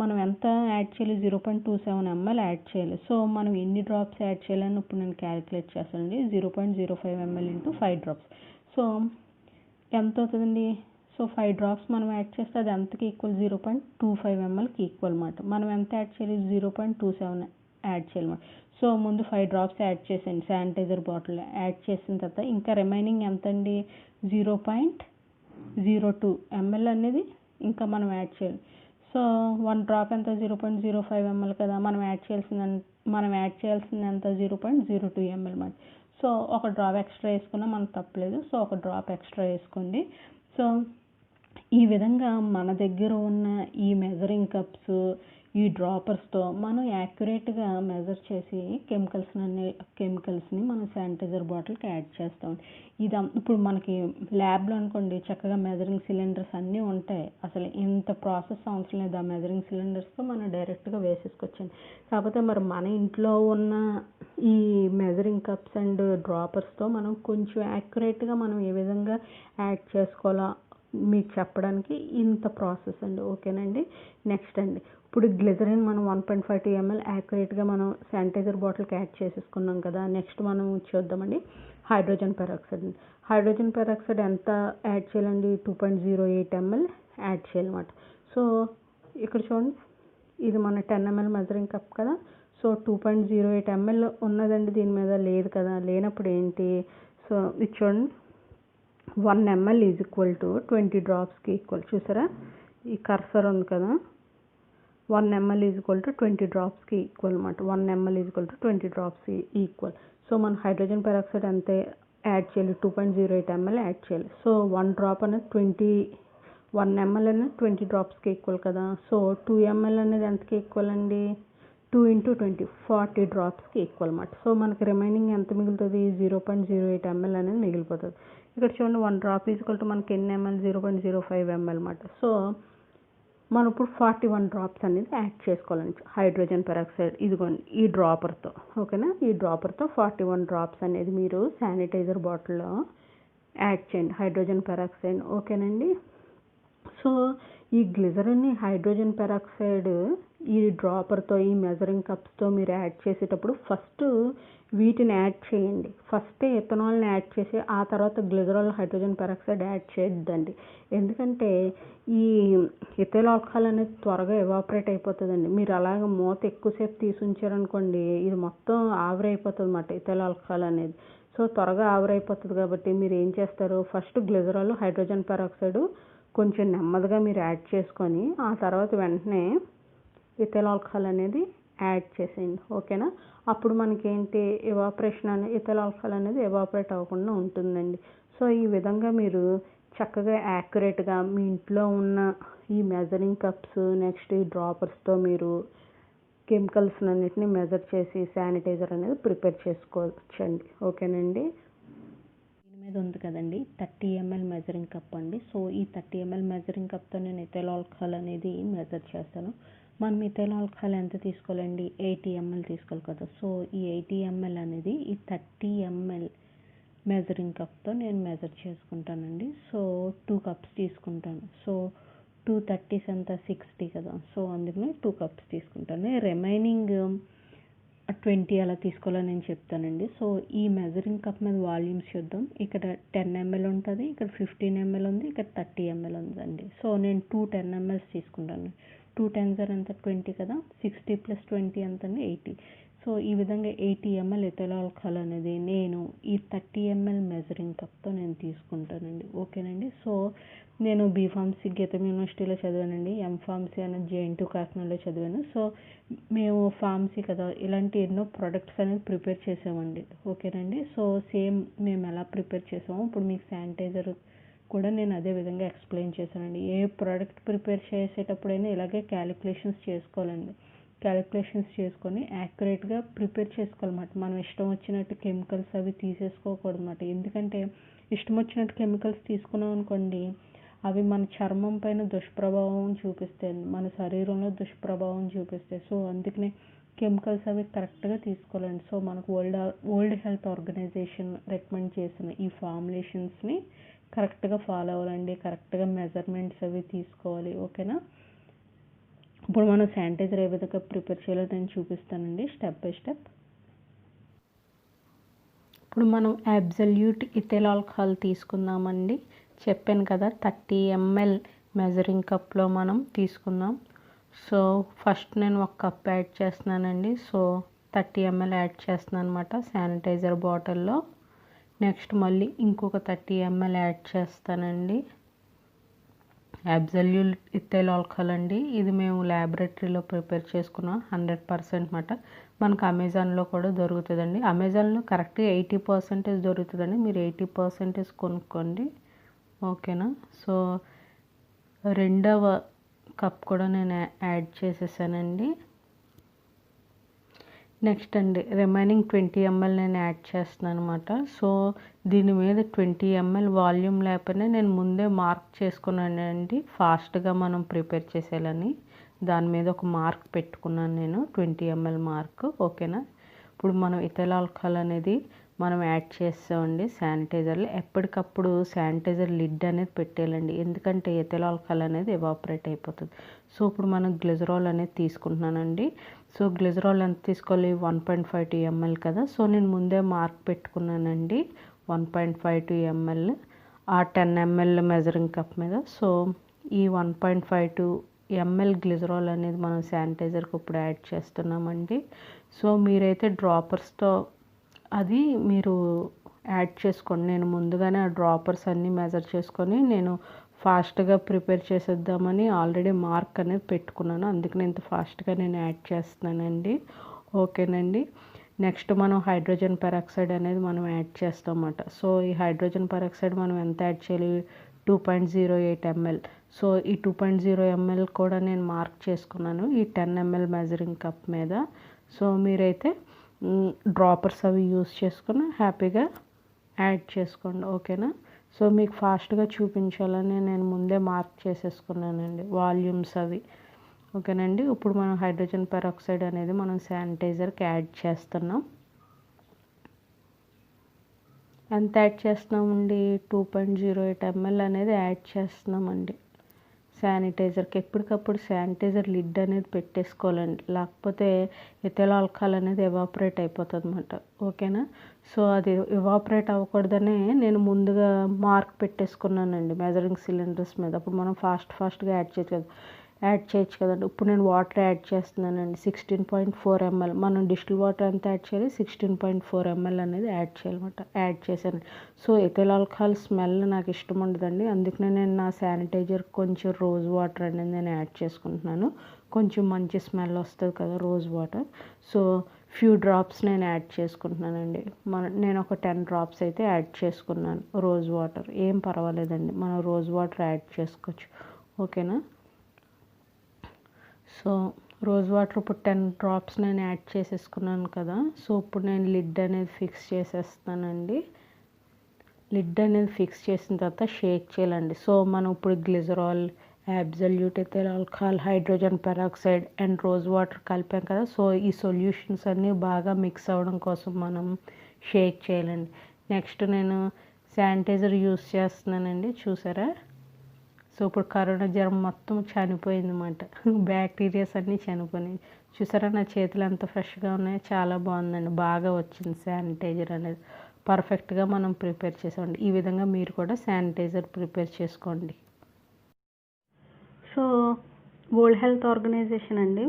[SPEAKER 1] మనం ఎంత యాడ్ చేయాలి, 0.27 ml యాడ్ చేయాలి. సో మనం ఎన్ని డ్రాప్స్ యాడ్ చేయాలని ఇప్పుడు నేను క్యాలిక్యులేట్ చేస్తానండి. 0.05 ml ఇంటూ 5 డ్రాప్స్. సో ఎంత అవుతుందండి, సో 5 డ్రాప్స్ మనం యాడ్ చేస్తే అది ఎంతకి ఈక్వల్, 0.25 mlకి ఈక్వల్ అన్నమాట. మనం ఎంత యాడ్ చేయాలి, 0.27 యాడ్ చేయాలన్నమాట. సో ముందు 5 డ్రాప్స్ యాడ్ చేసేయండి శానిటైజర్ బాటిల్. యాడ్ చేసిన తర్వాత ఇంకా రిమైనింగ్ ఎంత అండి, 0.02 ml అనేది ఇంకా మనం యాడ్ చేయాలి. సో 1 డ్రాప్ ఎంత, 0.05 ml కదా, మనం యాడ్ చేయాల్సింది ఎంత, 0.02 ml అన్నమాట. సో ఒక డ్రాప్ ఎక్స్ట్రా వేసుకున్నా మనకు తప్పలేదు. సో ఒక డ్రాప్ ఎక్స్ట్రా వేసుకోండి. సో ఈ విధంగా మన దగ్గర ఉన్న ఈ మెజరింగ్ కప్స్, ఈ డ్రాపర్స్తో మనం యాక్యురేట్గా మెజర్ చేసి కెమికల్స్ని మనం శానిటైజర్ బాటిల్కి యాడ్ చేస్తాం. ఇది ఇప్పుడు మనకి ల్యాబ్లో అనుకోండి చక్కగా మెజరింగ్ సిలిండర్స్ అన్నీ ఉంటాయి, అసలు ఇంత ప్రాసెస్ అవసరం లేదు. ఆ మెజరింగ్ సిలిండర్స్తో మనం డైరెక్ట్గా వేసేసుకోవచ్చండి. కాకపోతే మరి మన ఇంట్లో ఉన్న ఈ మెజరింగ్ కప్స్ అండ్ డ్రాపర్స్తో మనం కొంచెం యాక్యురేట్గా మనం ఏ విధంగా యాడ్ చేసుకోవాలో మీకు చెప్పడానికి ఇంత ప్రాసెస్ అండి. ఓకేనండి, నెక్స్ట్ అండి ఇప్పుడు గ్లిజరిన్ మనం 1.52 ml యాక్యురేట్గా మనం శానిటైజర్ బాటిల్కి యాడ్ చేసేసుకున్నాం కదా. నెక్స్ట్ మనం చూద్దామండి హైడ్రోజన్ పెరాక్సైడ్. హైడ్రోజన్ పెరాక్సైడ్ ఎంత యాడ్ చేయాలండి? 2.08 ml యాడ్ చేయాలన్నమాట. సో ఇక్కడ చూడండి, ఇది మన 10 ml మెజరింగ్ కప్ కదా. సో 2.08 ml ఉన్నదండి, దీని మీద లేదు కదా. లేనప్పుడు ఏంటి? సో ఇది చూడండి, 1 ml ఈజ్ ఈక్వల్ టు 20 డ్రాప్స్కి ఈక్వల్. చూసారా, ఈ కర్సర్ ఉంది కదా, 1 ml ఈజ్ ఈక్వల్ టు 20 డ్రాప్స్కి ఈక్వల్ అనమాట. 1 ml is equal to 20 drops equal. So మన హైడ్రోజన్ పెరాక్సైడ్ అంతే యాడ్ చేయాలి, 2.08 ml యాడ్ చేయాలి. సో 1 డ్రాప్ అనేది 1 ml అనేది 20 డ్రాప్స్కి ఈక్వల్ కదా. సో 2 ml అనేది ఎంతకి ఈక్వల్ అండి? 2 × 20 40 డ్రాప్స్కి ఈక్వల్ అనమాట. సో మనకి రిమైనింగ్ ఎంత మిగులుతుంది? 0.08 ml అనేది మిగిలిపోతుంది. ఇక్కడ చూడండి, 1 డ్రాప్ ఈజ్ ఈక్వల్ టు మనకి ఎన్ని ml? 0.05 ml అనమాట. సో మనం ఇప్పుడు 41 డ్రాప్స్ అనేది యాడ్ చేసుకోవాలండి హైడ్రోజన్ పెరాక్సైడ్. ఇదిగోండి ఈ డ్రాపర్తో, ఓకేనా. ఈ డ్రాపర్తో 41 డ్రాప్స్ అనేది మీరు శానిటైజర్ బాటిల్లో యాడ్ చేయండి హైడ్రోజన్ పెరాక్సైడ్, ఓకేనండి. సో ఈ గ్లిజరిన్ హైడ్రోజన్ పెరాక్సైడ్ ఈ డ్రాపర్తో, ఈ మెజరింగ్ కప్స్తో మీరు యాడ్ చేసేటప్పుడు ఫస్ట్ వీటిని యాడ్ చేయండి. ఫస్ట్ ఇథనాల్ని యాడ్ చేసి ఆ తర్వాత గ్లిజరాల్ హైడ్రోజన్ పెరాక్సైడ్ యాడ్ చేయొద్దండి. ఎందుకంటే ఈ ఇథైల్ ఆల్కహాల్ అనేది త్వరగా ఎవాపరేట్ అయిపోతుందండి. మీరు అలాగ మూత ఎక్కువసేపు తీసి ఉంచారనుకోండి, ఇది మొత్తం ఆవిరైపోతుంది అన్నమాట ఇథైల్ ఆల్కహాల్ అనేది. సో త్వరగా ఆవిరైపోతుంది కాబట్టి మీరు ఏం చేస్తారు? ఫస్ట్ గ్లిజరాల్ హైడ్రోజన్ పెరాక్సైడ్ కొంచెం నెమ్మదిగా మీరు యాడ్ చేసుకొని ఆ తర్వాత వెంటనే ఇథైల్ ఆల్కహాల్ అనేది యాడ్ చేసేయండి, ఓకేనా. అప్పుడు మనకేంటి, ఎవాపరేషన్ అనేది, ఇథైల్ ఆల్కహాల్ అనేది ఎవాపరేట్ అవ్వకుండా ఉంటుందండి. సో ఈ విధంగా మీరు చక్కగా యాక్యురేట్గా మీ ఇంట్లో ఉన్న ఈ మెజరింగ్ కప్స్, నెక్స్ట్ ఈ డ్రాపర్స్తో మీరు కెమికల్స్ అన్నిటిని మెజర్ చేసి శానిటైజర్ అనేది ప్రిపేర్ చేసుకోవచ్చండి, ఓకేనండి. దీని మీద ఉంది కదండి 30 ml మెజరింగ్ కప్ అండి. సో ఈ 30 ml మెజరింగ్ కప్తో నేను ఇథైల్ ఆల్కహాల్ అనేది మెజర్ చేస్తాను. మనం ఇథైల్ ఆల్కహాల్ ఎంత తీసుకోవాలండి? 80 ml తీసుకోవాలి కదా. సో ఈ 80 ml అనేది ఈ 30 ml మెజరింగ్ కప్తో నేను మెజర్ చేసుకుంటానండి. సో 2 కప్స్ తీసుకుంటాను. సో 2 30s ఎంత? 60 కదా. సో అందుకని 2 కప్స్ తీసుకుంటాను. రిమైనింగ్ 20 అలా తీసుకోవాలని నేను చెప్తానండి. సో ఈ మెజరింగ్ కప్ మీద వాల్యూమ్స్ చూద్దాం. ఇక్కడ 10 ml ఉంటుంది, ఇక్కడ 15 ml ఉంది, ఇక్కడ 30 ml ఉందండి. సో నేను 2 10 ml తీసుకుంటాను. 2 10s ఎంత? 20 కదా. 60 + 20 ఎంత అండి? 80. సో ఈ విధంగా 80 ml ఇథైల్ ఆల్కహాల్ అనేది నేను ఈ 30 ml మెజరింగ్ కప్తో నేను తీసుకుంటానండి, ఓకేనండి. సో నేను బీఫార్మసీ గీతం యూనివర్సిటీలో చదివానండి, ఎంఫార్మసీ అనేది JNTU కాకినాడలో చదివాను. సో మేము ఫార్మసీ కదా, ఇలాంటి ఎన్నో ప్రొడక్ట్స్ అనేది ప్రిపేర్ చేసామండి, ఓకేనండి. సో సేమ్ మేము ఎలా ప్రిపేర్ చేసామో ఇప్పుడు మీకు శానిటైజర్ కూడా నేను అదే విధంగా ఎక్స్ప్లెయిన్ చేశానండి. ఏ ప్రోడక్ట్ ప్రిపేర్ చేసేటప్పుడైనా ఇలాగే క్యాలిక్యులేషన్స్ చేసుకోవాలండి. క్యాలిక్యులేషన్స్ చేసుకొని యాక్యురేట్గా ప్రిపేర్ చేసుకోవాలన్నమాట. మనం ఇష్టం వచ్చినట్టు కెమికల్స్ అవి తీసేసుకోకూడదు అన్నమాట. ఎందుకంటే ఇష్టం వచ్చినట్టు కెమికల్స్ తీసుకున్నాం అనుకోండి, అవి మన చర్మం పైన దుష్ప్రభావం చూపిస్తాయి, మన శరీరంలో దుష్ప్రభావం చూపిస్తాయి. సో అందుకనే కెమికల్స్ అవి కరెక్ట్గా తీసుకోవాలండి. సో మనకు వరల్డ్ హెల్త్ ఆర్గనైజేషన్ రికమెండ్ చేసిన ఈ ఫార్ములేషన్స్ని కరెక్ట్గా ఫాలో అవ్వాలండి. కరెక్ట్గా మెజర్మెంట్స్ అవి తీసుకోవాలి, ఓకేనా. ఇప్పుడు మనం శానిటైజర్ ఏ విధంగా ప్రిపేర్ చేయాలో నేను చూపిస్తానండి స్టెప్ బై స్టెప్. ఇప్పుడు మనం అబ్సల్యూట్ ఇథైల్ ఆల్కహాల్ తీసుకుందామండి. చెప్పాను కదా 30 ml మెజరింగ్ కప్లో మనం తీసుకుందాం. సో ఫస్ట్ నేను 1 కప్ యాడ్ చేస్తున్నానండి. సో 30 ml యాడ్ చేస్తున్నాను అనమాట శానిటైజర్ బాటిల్లో. నెక్స్ట్ మళ్ళీ ఇంకొక 30 ml యాడ్ చేస్తానండి. అబ్సల్యూట్ ఇథైల్ ఆల్కహాల్ అండి, ఇది మేము ల్యాబొరేటరీలో ప్రిపేర్ చేసుకున్నాం 100% అనమాట. మనకు అమెజాన్లో కూడా దొరుకుతుందండి. అమెజాన్లో కరెక్ట్గా 80% దొరుకుతుందండి. మీరు 80% కొనుక్కోండి, ఓకేనా. సో రెండవ కప్ కూడా నేను యాడ్ చేసేసానండి. నెక్స్ట్ అండి రిమైనింగ్ 20 ml నేను యాడ్ చేస్తున్నాను అనమాట. సో దీని మీద 20 ml వాల్యూమ్ లేకపోయినా నేను ముందే మార్క్ చేసుకున్నానండి, ఫాస్ట్గా మనం ప్రిపేర్ చేసేయాలని. దాని మీద ఒక మార్క్ పెట్టుకున్నాను నేను, 20 ml మార్క్, ఓకేనా. ఇప్పుడు మనం ఇథైల్ ఆల్కహాల్ అనేది మనం యాడ్ చేస్తామండి శానిటైజర్లో. ఎప్పటికప్పుడు శానిటైజర్ లిడ్ అనేది పెట్టేయాలండి, ఎందుకంటే ఇథైల్ ఆల్కహాల్ అనేది ఎవాపరేట్ అయిపోతుంది. సో ఇప్పుడు మనం గ్లిజరాల్ అనేది తీసుకుంటున్నానండి. సో గ్లిజరాల్ ఎంత తీసుకోవాలి? 1.52 ml కదా. సో నేను ముందే మార్క్ పెట్టుకున్నానండి 1.52 ml ఆ 10 ml మెజరింగ్ కప్ మీద. సో ఈ 1.52 ml గ్లిజరాల్ అనేది మనం శానిటైజర్కి ఇప్పుడు యాడ్ చేస్తున్నామండి. సో మీరైతే డ్రాపర్స్తో అది మీరు యాడ్ చేసుకోండి. నేను ముందుగానే ఆ డ్రాపర్స్ అన్నీ మెజర్ చేసుకొని నేను ఫాస్ట్గా ప్రిపేర్ చేసేద్దామని ఆల్రెడీ మార్క్ అనేది పెట్టుకున్నాను. అందుకని ఇంత ఫాస్ట్గా నేను యాడ్ చేస్తున్నానండి. ఓకేనండి. నెక్స్ట్ మనం హైడ్రోజన్ పెరాక్సైడ్ అనేది మనం యాడ్ చేస్తామన్నమాట. సో ఈ హైడ్రోజన్ పెరాక్సైడ్ మనం ఎంత యాడ్ చేయాలి? 2.08 ml. సో ఈ 2.0 ml కూడా నేను మార్క్ చేసుకున్నాను ఈ 10 ml మెజరింగ్ కప్ మీద. సో మీరైతే డ్రాపర్స్ అవి యూస్ చేసుకుని హ్యాపీగా యాడ్ చేసుకోండి. ఓకేనా? సో మీకు ఫాస్ట్గా చూపించాలని నేను ముందే మార్క్ చేసేసుకున్నానండి వాల్యూమ్స్ అవి. ఓకేనండి. ఇప్పుడు మనం హైడ్రోజన్ పెరాక్సైడ్ అనేది మనం శానిటైజర్కి యాడ్ చేస్తున్నాం. ఎంత యాడ్ చేస్తున్నామండి? 2.08 ml అనేది యాడ్ చేస్తున్నామండి శానిటైజర్కి. ఎప్పటికప్పుడు శానిటైజర్ లిడ్ అనేది పెట్టేసుకోవాలండి, లేకపోతే ఎథైల్ ఆల్కహాల్ అనేది ఎవాపరేట్ అయిపోతుంది అన్నమాట. ఓకేనా? సో అది ఎవాపరేట్ అవ్వకూడదనే నేను ముందుగా మార్క్ పెట్టేసుకున్నానండి మెజరింగ్ సిలిండర్స్ మీద. అప్పుడు మనం ఫాస్ట్గా యాడ్ చేయొచ్చు కదండి. ఇప్పుడు నేను వాటర్ యాడ్ చేస్తున్నానండి 16.4 ml. మనం డిస్టిల్ వాటర్ ఎంత యాడ్ చేయాలి? 16.4 ml అనేది యాడ్ చేయాలన్నమాట. యాడ్ చేశాను. సో ఎథైల్ ఆల్కహాల్ స్మెల్ నాకు ఇష్టం ఉండదండి, అందుకనే నేను నా శానిటైజర్ కొంచెం రోజ్ వాటర్ అనేది నేను యాడ్ చేసుకుంటున్నాను. కొంచెం మంచి స్మెల్ వస్తుంది కదా rose water. So few drops నేను యాడ్ చేసుకుంటున్నానండి. నేను ఒక 10 డ్రాప్స్ అయితే యాడ్ చేసుకున్నాను రోజ్ వాటర్. ఏం పర్వాలేదండి, మనం రోజ్ వాటర్ యాడ్ చేసుకోవచ్చు. ఓకేనా? సో రోజ్ వాటర్ ఇప్పుడు 10 డ్రాప్స్ నేను యాడ్ చేసేసుకున్నాను కదా. సో ఇప్పుడు నేను లిడ్ అనేది ఫిక్స్ చేసేస్తానండి. లిడ్ అనేది ఫిక్స్ చేసిన తర్వాత షేక్ చేయాలండి. సో మనం ఇప్పుడు glycerol, absolute ethyl alcohol, hydrogen peroxide and rose water కలిపాం కదా. సో ఈ సొల్యూషన్స్ అన్నీ బాగా మిక్స్ అవ్వడం కోసం మనం షేక్ చేయాలండి. నెక్స్ట్ నేను శానిటైజర్ యూస్ చేస్తున్నానండి. చూసారా? సో ఇప్పుడు కరోనా జ్వరం మొత్తం చనిపోయింది అన్నమాట. బ్యాక్టీరియాస్ అన్నీ చనిపోయినాయి. చూసారా నా చేతులు ఎంత ఫ్రెష్గా ఉన్నాయో? చాలా బాగుందండి. బాగా వచ్చింది శానిటైజర్ అనేది. పర్ఫెక్ట్గా మనం ప్రిపేర్ చేసామండి. ఈ విధంగా మీరు కూడా శానిటైజర్ ప్రిపేర్ చేసుకోండి. సో వరల్డ్ హెల్త్ ఆర్గనైజేషన్ అండి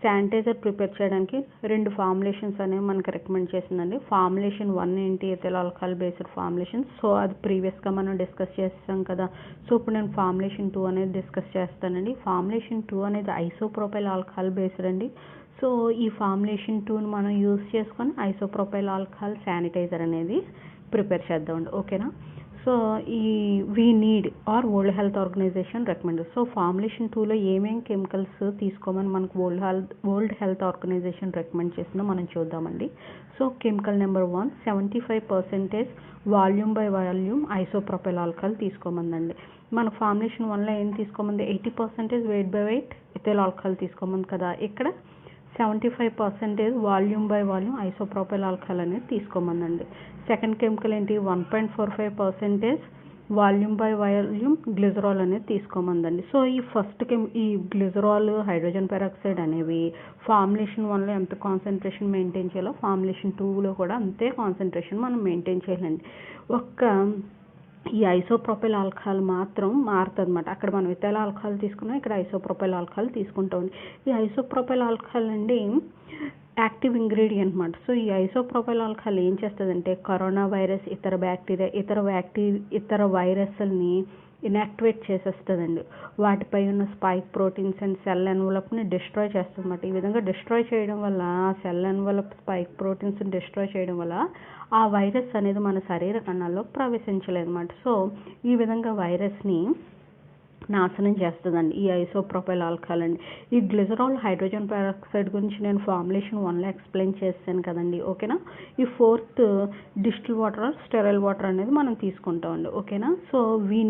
[SPEAKER 1] శానిటైజర్ ప్రిపేర్ చేయడానికి 2 ఫార్ములేషన్స్ అనేవి మనకి రికమెండ్ చేసిందండి. ఫార్ములేషన్ 1 ఏంటి? Ethyl alcohol based formulation. So అది ప్రీవియస్గా మనం డిస్కస్ చేస్తాం కదా. సో ఇప్పుడు నేను ఫార్ములేషన్ 2 అనేది డిస్కస్ చేస్తానండి. ఫార్ములేషన్ 2 అనేది ఐసోప్రోపైల్ ఆల్కహాల్ బేస్డ్ అండి. సో ఈ ఫార్ములేషన్ 2ని మనం యూస్ చేసుకొని ఐసోప్రోపైల్ ఆల్కహాల్ శానిటైజర్ అనేది ప్రిపేర్ చేద్దామండి. ఓకేనా? సో ఈ we need are world health organisation recommend. So formulation 2లో ఏమేం కెమికల్స్ తీసుకోమని మనకు వరల్డ్ హెల్త్ ఆర్గనైజేషన్ రికమెండ్ చేసిందో మనం చూద్దామండి. So chemical number 1 75% volume by volume isopropyl alcohol తీసుకోమందండి. మన ఫార్ములేషన్ 1లో ఏం తీసుకోమంది? 80% weight by weight ethyl alcohol తీసుకోమంది కదా. ఇక్కడ 75% volume by volume isopropyl alcohol అనేది తీసుకోమందండి. సెకండ్ కెమికల్ ఏంటి? 1.45% వాల్యూమ్ బై వాల్యూమ్ గ్లిజరాల్ అనేది తీసుకోమందండి. సో ఈ గ్లిజరాల్, హైడ్రోజన్ పెరాక్సైడ్ అనేవి ఫార్ములేషన్ 1లో ఎంత కాన్సన్ట్రేషన్ మెయింటైన్ చేయాలో ఫార్ములేషన్ 2లో కూడా అంతే కాన్సన్ట్రేషన్ మనం మెయింటైన్ చేయాలండి. ఈ ఐసోప్రోపైల్ ఆల్కహాల్ మాత్రం మారుతుంది అన్నమాట. అక్కడ మనం ఎథైల్ ఆల్కహాల్ తీసుకున్నాం, ఇక్కడ ఐసోప్రోపైల్ ఆల్కహాల్ తీసుకుంటామండి. ఈ ఐసోప్రోపైల్ ఆల్కహాల్ అండి యాక్టివ్ ఇంగ్రీడియంట్ అన్నమాట. సో ఈ ఐసోప్రోపైల్ ఆల్కహాల్ ఏం చేస్తుందంటే కరోనా వైరస్, ఇతర బ్యాక్టీరియా, ఇతర వైరస్ని ఇన్యాక్టివేట్ చేసేస్తుందండి. వాటిపై ఉన్న స్పైక్ ప్రోటీన్స్ అండ్ సెల్ ఎన్వలప్ని డిస్ట్రాయ్ చేస్తుందన్నమాట. ఈ విధంగా డిస్ట్రాయ్ చేయడం వల్ల ఆ సెల్ ఎన్వలప్, స్పైక్ ప్రోటీన్స్ని డిస్ట్రాయ్ చేయడం వల్ల ఆ వైరస్ అనేది మన శరీర కణాల్లోకి ప్రవేశించలేదన్నమాట. సో ఈ విధంగా వైరస్ని నాశనం చేస్తుందండి ఈ ఐసోప్రోపైల్ ఆల్కహాల్ అండి. ఈ గ్లిజరాల్, హైడ్రోజన్ పెరాక్సైడ్ గురించి నేను ఫార్ములేషన్ 1లో ఎక్స్ప్లెయిన్ చేస్తాను కదండి. ఓకేనా? ఈ fourth distil water or sterile water అనేది మనం తీసుకుంటామండి. ఓకేనా? So we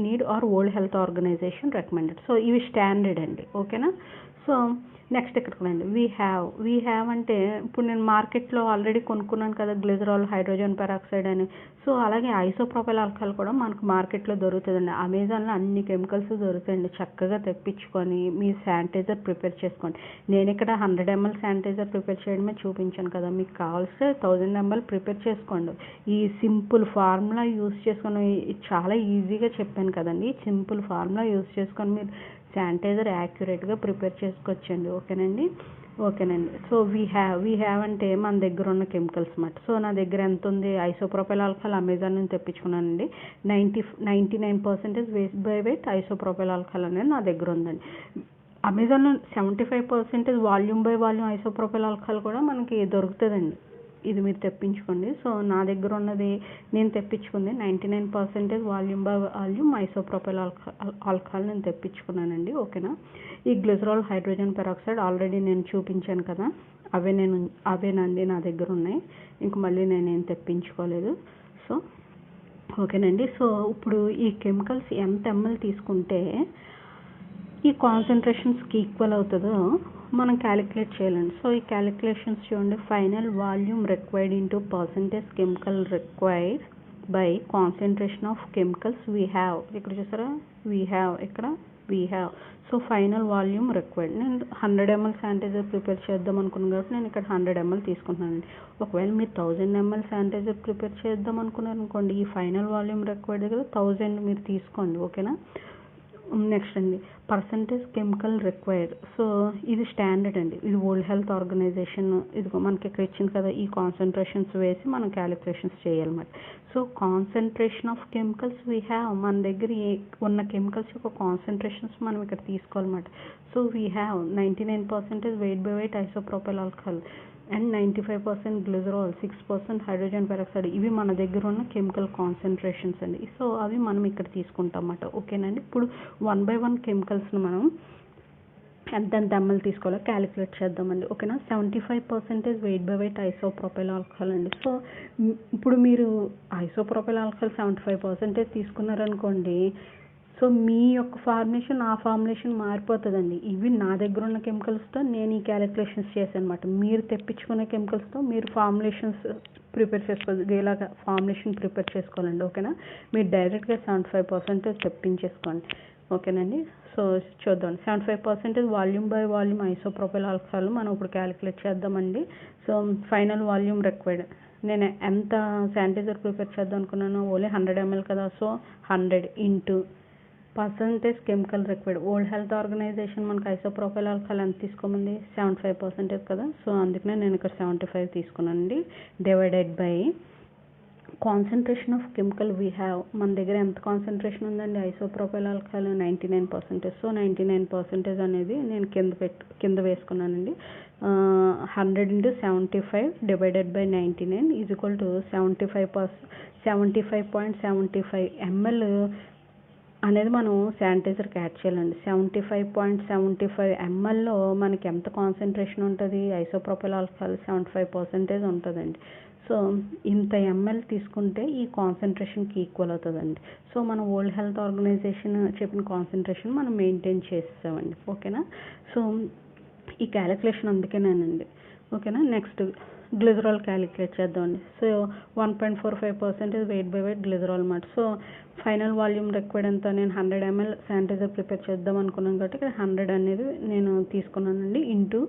[SPEAKER 1] need are world health organisation recommended. So ఇవి స్టాండర్డ్ అండి. ఓకేనా? సో నెక్స్ట్ ఇక్కడికి రండి. వీ హ్యావ్ అంటే ఇప్పుడు నేను మార్కెట్లో ఆల్రెడీ కొనుక్కున్నాను కదా గ్లిజరాల్, హైడ్రోజన్ పెరాక్సైడ్ అని. సో అలాగే ఐసోప్రోపైల్ ఆల్కహాల్ కూడా మనకు మార్కెట్లో దొరుకుతుందండి. అమెజాన్లో అన్ని కెమికల్స్ దొరుకుతాయండి. చక్కగా తెప్పించుకొని మీ శానిటైజర్ ప్రిపేర్ చేసుకోండి. నేను ఇక్కడ 100 ml శానిటైజర్ ప్రిపేర్ చేయడమే చూపించాను కదా, మీకు కావాల్సి 1000 ml ప్రిపేర్ చేసుకోండి. ఈ సింపుల్ ఫార్ములా యూస్ చేసుకొని, చాలా ఈజీగా చెప్పాను కదండి, సింపుల్ ఫార్ములా యూస్ చేసుకొని మీరు శానిటైజర్ యాక్యురేట్గా ప్రిపేర్ చేసుకోవచ్చండి. ఓకేనండి. సో వీ హ్యావ్ అంటే మన దగ్గర ఉన్న కెమికల్స్ మాట. సో నా దగ్గర ఎంత ఉంది, ఐసోప్రోపైల్ ఆల్కహాల్ అమెజాన్ నుంచి తెప్పించుకున్నానండి. 99% waste by weight isopropyl alcohol అనేది నా దగ్గర ఉందండి. అమెజాన్లో 75% volume by volume isopropyl alcohol కూడా మనకి దొరుకుతుందండి. ఇది మీరు తెప్పించుకోండి. సో నా దగ్గర ఉన్నది నేను తెప్పించుకుంది 99% volume by volume isopropyl alcohol నేను తెప్పించుకున్నానండి. ఓకేనా. ఈ గ్లిజరాల్, హైడ్రోజన్ పెరాక్సైడ్ ఆల్రెడీ నేను చూపించాను కదా, అవేనండి నా దగ్గర ఉన్నాయి. ఇంక మళ్ళీ నేనేం తెప్పించుకోలేదు. సో ఓకేనండి. సో ఇప్పుడు ఈ కెమికల్స్ ఎంత ఎంఎల్ తీసుకుంటే ఈ కాన్సన్ట్రేషన్స్కి ఈక్వల్ అవుతుందో మనం క్యాలిక్యులేట్ చేయాలండి. సో ఈ క్యాలిక్యులేషన్స్ చూడండి. Final volume required into percentage chemical required by concentration of chemicals we have. ఇక్కడ చూసారా, ఇక్కడ we have. So final volume required, నేను 100 ml శానిటైజర్ ప్రిపేర్ చేద్దాం అనుకున్నాను కాబట్టి నేను ఇక్కడ 100 ml తీసుకుంటున్నానండి. ఒకవేళ మీరు 1000 ml శానిటైజర్ ప్రిపేర్ చేద్దాం అనుకున్నారు అనుకోండి, ఈ ఫైనల్ వాల్యూమ్ రిక్వైర్డ్ కదా 1000 మీరు తీసుకోండి. ఓకేనా. నెక్స్ట్ అండి, పర్సంటేజ్ కెమికల్ రిక్వైర్డ్. సో ఇది స్టాండర్డ్ అండి, ఇది వరల్డ్ హెల్త్ ఆర్గనైజేషన్ ఇదిగో మనకి ఇక్కడ ఇచ్చింది కదా, ఈ కాన్సన్ట్రేషన్స్ వేసి మనం క్యాలిక్యులేషన్స్ చేయాలన్నమాట. So concentration of chemicals we have, మన దగ్గర ఉన్న కెమికల్స్ యొక్క కాన్సన్ట్రేషన్స్ మనం ఇక్కడ తీసుకోవాలన్నమాట. So we have 99% weight by weight isopropyl alcohol and 95% glycerol, 6% hydrogen peroxide. ఇవి మన దగ్గర ఉన్న కెమికల్ కాన్సన్ట్రేషన్స్ అండి. సో అవి మనం ఇక్కడ తీసుకుంటాం అన్నమాట. ఓకేనండి. ఇప్పుడు 1 by 1 కెమికల్స్ని మనం ఎంత ఎంఎల్ తీసుకోవాలో క్యాలిక్యులేట్ చేద్దామండి. ఓకేనా. 75% wait by weight isopropyl alcohol అండి. సో ఇప్పుడు మీరు ఐసోప్రోపైల్ ఆల్కహాల్ 75% తీసుకున్నారనుకోండి, సో మీ యొక్క ఫార్ములేషన్ ఆ ఫార్ములేషన్ మారిపోతుందండి. ఇవి నా దగ్గర ఉన్న కెమికల్స్తో నేను ఈ క్యాలిక్యులేషన్స్ చేశాను అనమాట. మీరు తెప్పించుకునే కెమికల్స్తో మీరు ఫార్ములేషన్స్ ప్రిపేర్ చేసుకోవాలి, ఇలాగా ఫార్ములేషన్ ప్రిపేర్ చేసుకోవాలండి. ఓకేనా. మీరు డైరెక్ట్గా 75% తెప్పించేసుకోండి. ఓకేనండి. సో చూద్దాం. 75% volume by volume isopropyl alcohol మనం ఇప్పుడు క్యాలిక్యులేట్ చేద్దామండి. సో ఫైనల్ వాల్యూమ్ రిక్వైర్డ్, నేను ఎంత శానిటైజర్ ప్రిపేర్ చేద్దాం అనుకున్నాను, ఓన్లీ 100 ml కదా. So 100 into percentage chemical required. World health organisation మనకు ఐసోప్రోపైల్ ఆల్కహాల్ ఎంత తీసుకోమంది, 75% కదా. సో అందుకనే నేను ఇక్కడ 75 తీసుకున్నానండి. Divided by concentration of chemical we have, మన దగ్గర ఎంత కాన్సన్ట్రేషన్ ఉందండి ఐసోప్రోపైల్ ఆల్కహాల్ 99%. సో 99% అనేది నేను కింద వేసుకున్నానండి. 100 into 75 divided by 99 is equal to 75.75 ml అనేది మనం శానిటైజర్కి యాడ్ చేయాలండి. 75.75 mlలో మనకి ఎంత కాన్సన్ట్రేషన్ ఉంటుంది, ఐసోప్రోపైల్ ఆల్కహాల్ 75% ఉంటుందండి. సో ఇంత ఎంఎల్ తీసుకుంటే ఈ కాన్సన్ట్రేషన్కి ఈక్వల్ అవుతుందండి. సో మనం వరల్డ్ హెల్త్ ఆర్గనైజేషన్ చెప్పిన కాన్సన్ట్రేషన్ మనం మెయింటైన్ చేస్తామండి. ఓకేనా. సో ఈ క్యాలిక్యులేషన్ అందుకేనండి. ఓకేనా. నెక్స్ట్ గ్లిజరాల్ క్యాలిక్యులేట్ చేద్దామండి. So 1.45% wait by wait glycerol అన్నమాట. సో ఫైనల్ వాల్యూమ్ రిక్వైర్డ్ ఎంత, నేను 100 ml శానిటైజర్ ప్రిపేర్ చేద్దాం అనుకున్నాను కాబట్టి ఇక్కడ 100 అనేది నేను తీసుకున్నానండి. Into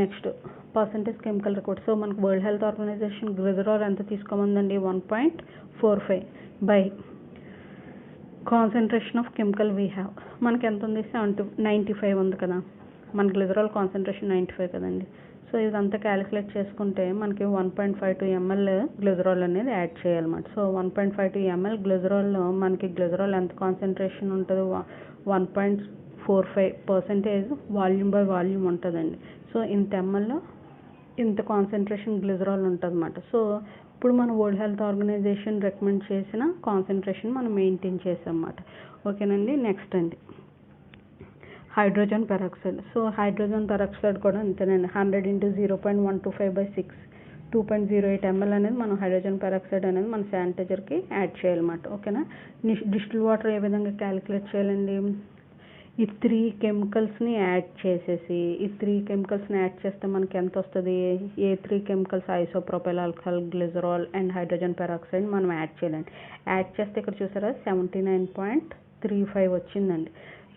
[SPEAKER 1] next percentage chemical required. So మనకు వరల్డ్ హెల్త్ ఆర్గనైజేషన్ గ్లిజరాల్ ఎంత తీసుకోమందండి, 1.45 by concentration of chemical we have, మనకి ఎంత ఉంది 95 ఉంది కదా, మన గ్లిజరాల్ కాన్సన్ట్రేషన్ 95 కదండి. సో ఇదంతా క్యాలిక్యులేట్ చేసుకుంటే మనకి 1.52 ml గ్లిజరాల్ అనేది యాడ్ చేయాలన్నమాట. సో 1.52 ml గ్లిజరాల్లో మనకి గ్లిజరాల్ ఎంత కాన్సన్ట్రేషన్ ఉంటుంది, 1.45% వాల్యూమ్ బై వాల్యూమ్ ఉంటుందండి. సో ఇంత ఎంఎల్లో ఇంత కాన్సన్ట్రేషన్ గ్లిజరాల్ ఉంటుంది అన్నమాట. సో ఇప్పుడు మన వరల్డ్ హెల్త్ ఆర్గనైజేషన్ రికమెండ్ చేసిన కాన్సన్ట్రేషన్ మనం మెయింటైన్ చేసాం అన్నమాట. ఓకేనండి. నెక్స్ట్ అండి hydrogen peroxide. So hydrogen peroxide కూడా అంతేనండి. 100 into 0.125/6 2.08 ml అనేది మనం హైడ్రోజన్ పెరాక్సైడ్ అనేది మన శానిటైజర్కి యాడ్ చేయాలన్నమాట. ఓకేనా. డిస్టిల్ వాటర్ ఏ విధంగా క్యాలిక్యులేట్ చేయాలండి, ఈ 3 కెమికల్స్ని యాడ్ చేసేసి ఈ 3 కెమికల్స్ని యాడ్ చేస్తే మనకి ఎంత వస్తుంది? ఏ 3 chemicals? Isopropyl alcohol, glycerol and hydrogen peroxide మనం యాడ్ చేయాలండి. యాడ్ చేస్తే ఇక్కడ చూసారా 79.35 వచ్చిందండి.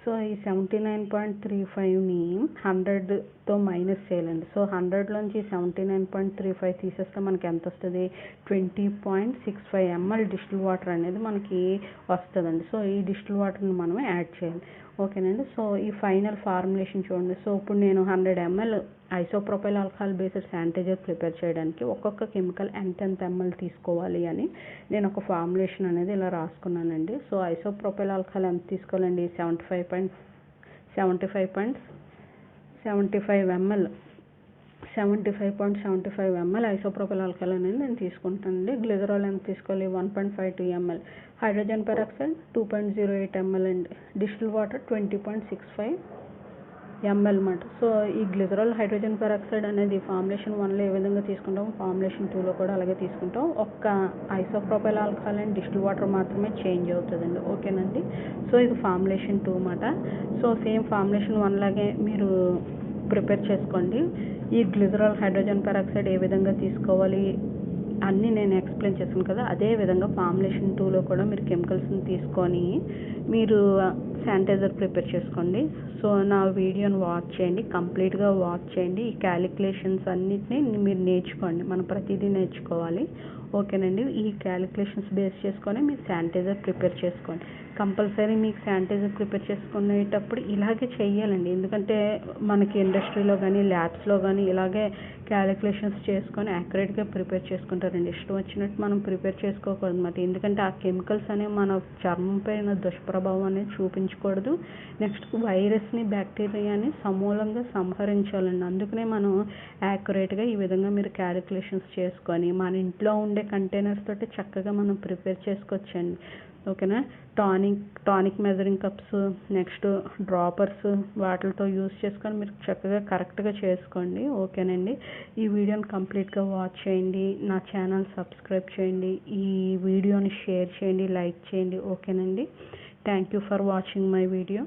[SPEAKER 1] సో ఈ 79.35ని 100తో మైనస్ చేయాలండి. సో 100లోంచి 79.35 తీసేస్తే మనకి ఎంత వస్తుంది? 20.65 ml డిస్టిల్ వాటర్ అనేది మనకి వస్తుందండి. సో ఈ డిస్టిల్ వాటర్ని మనం యాడ్ చేయాలి. ఓకేనండి. సో ఈ ఫైనల్ ఫార్ములేషన్ చూడండి. సో ఇప్పుడు నేను 100 ml isopropyl alcohol based sanitizer prepare చేయడానికి ఒక్కొక్క కెమికల్ ఎంత ml తీసుకోవాలి అని నేను ఒక ఫార్ములేషన్ అనేది ఇలా రాసుకున్నానండి. సో ఐసోప్రొపైల్ ఆల్కహాల్ ఎంత తీసుకోవాలండి? 75.75 ml 75.75 ml ఐసోప్రొపైల్ ఆల్కహాల్ అనేది నేను తీసుకుంటానండి. గ్లిజరాల్ ఎంత తీసుకోవాలి? 1.52 ml. హైడ్రోజన్ పెరాక్సైడ్ 2.08 ml అండి. డిస్టిల్ వాటర్ 20.65 ml అన్నమాట. సో ఈ గ్లిజరాల్, హైడ్రోజన్ పెరాక్సైడ్ అనేది ఫార్ములేషన్ 1లో ఏ విధంగా తీసుకుంటాం, ఫార్ములేషన్ 2లో కూడా అలాగే తీసుకుంటాం. ఒక్క isopropyl alcohol and distil water మాత్రమే చేంజ్ అవుతుందండి. ఓకేనండి. సో ఇది ఫార్ములేషన్ 2 అన్నమాట. సో సేమ్ ఫార్ములేషన్ 1 లాగే మీరు ప్రిపేర్ చేసుకోండి. ఈ గ్లిజరాల్, హైడ్రోజన్ పెరాక్సైడ్ ఏ విధంగా తీసుకోవాలి అన్నీ నేను ఎక్స్ప్లెయిన్ చేశాను కదా, అదే విధంగా ఫార్ములేషన్ 2లో కూడా మీరు కెమికల్స్ని తీసుకొని మీరు శానిటైజర్ ప్రిపేర్ చేసుకోండి. సో నా వీడియోని వాచ్ చేయండి, కంప్లీట్గా వాచ్ చేయండి. ఈ క్యాలిక్యులేషన్స్ అన్నిటినీ మీరు నేర్చుకోండి. మనం ప్రతిదీ నేర్చుకోవాలి. ఓకేనండి. ఈ క్యాలిక్యులేషన్స్ బేస్ చేసుకొని మీరు శానిటైజర్ ప్రిపేర్ చేసుకోండి. కంపల్సరీ మీకు శానిటైజర్ ప్రిపేర్ చేసుకునేటప్పుడు ఇలాగే చెయ్యాలండి. ఎందుకంటే మనకి ఇండస్ట్రీలో కానీ ల్యాబ్స్లో కానీ ఇలాగే క్యాలిక్యులేషన్స్ చేసుకొని యాక్యురేట్గా ప్రిపేర్ చేసుకుంటారండి. ఇష్టం వచ్చినట్టు మనం ప్రిపేర్ చేసుకోకూడదు అన్నమాట. ఎందుకంటే ఆ కెమికల్స్ అనేవి మన చర్మం పైన దుష్ప్రభావం అనేది చూపించకూడదు. నెక్స్ట్ వైరస్ని, బ్యాక్టీరియాని సమూలంగా సంహరించాలండి. అందుకనే మనం యాక్యురేట్గా ఈ విధంగా మీరు క్యాలిక్యులేషన్స్ చేసుకొని మన ఇంట్లో ఉండే కంటైనర్స్ తోటి చక్కగా మనం ప్రిపేర్ చేసుకోవచ్చండి. ఓకేనా. Tonic measuring cups, next droppers వాటితో యూస్ చేసుకొని మీరు చక్కగా కరెక్ట్గా చేసుకోండి. ఓకేనండి. ఈ వీడియోని కంప్లీట్గా వాచ్ చేయండి. నా ఛానల్ సబ్స్క్రైబ్ చేయండి. ఈ వీడియోని షేర్ చేయండి, లైక్ చేయండి. ఓకేనండి. Thank you for watching my video.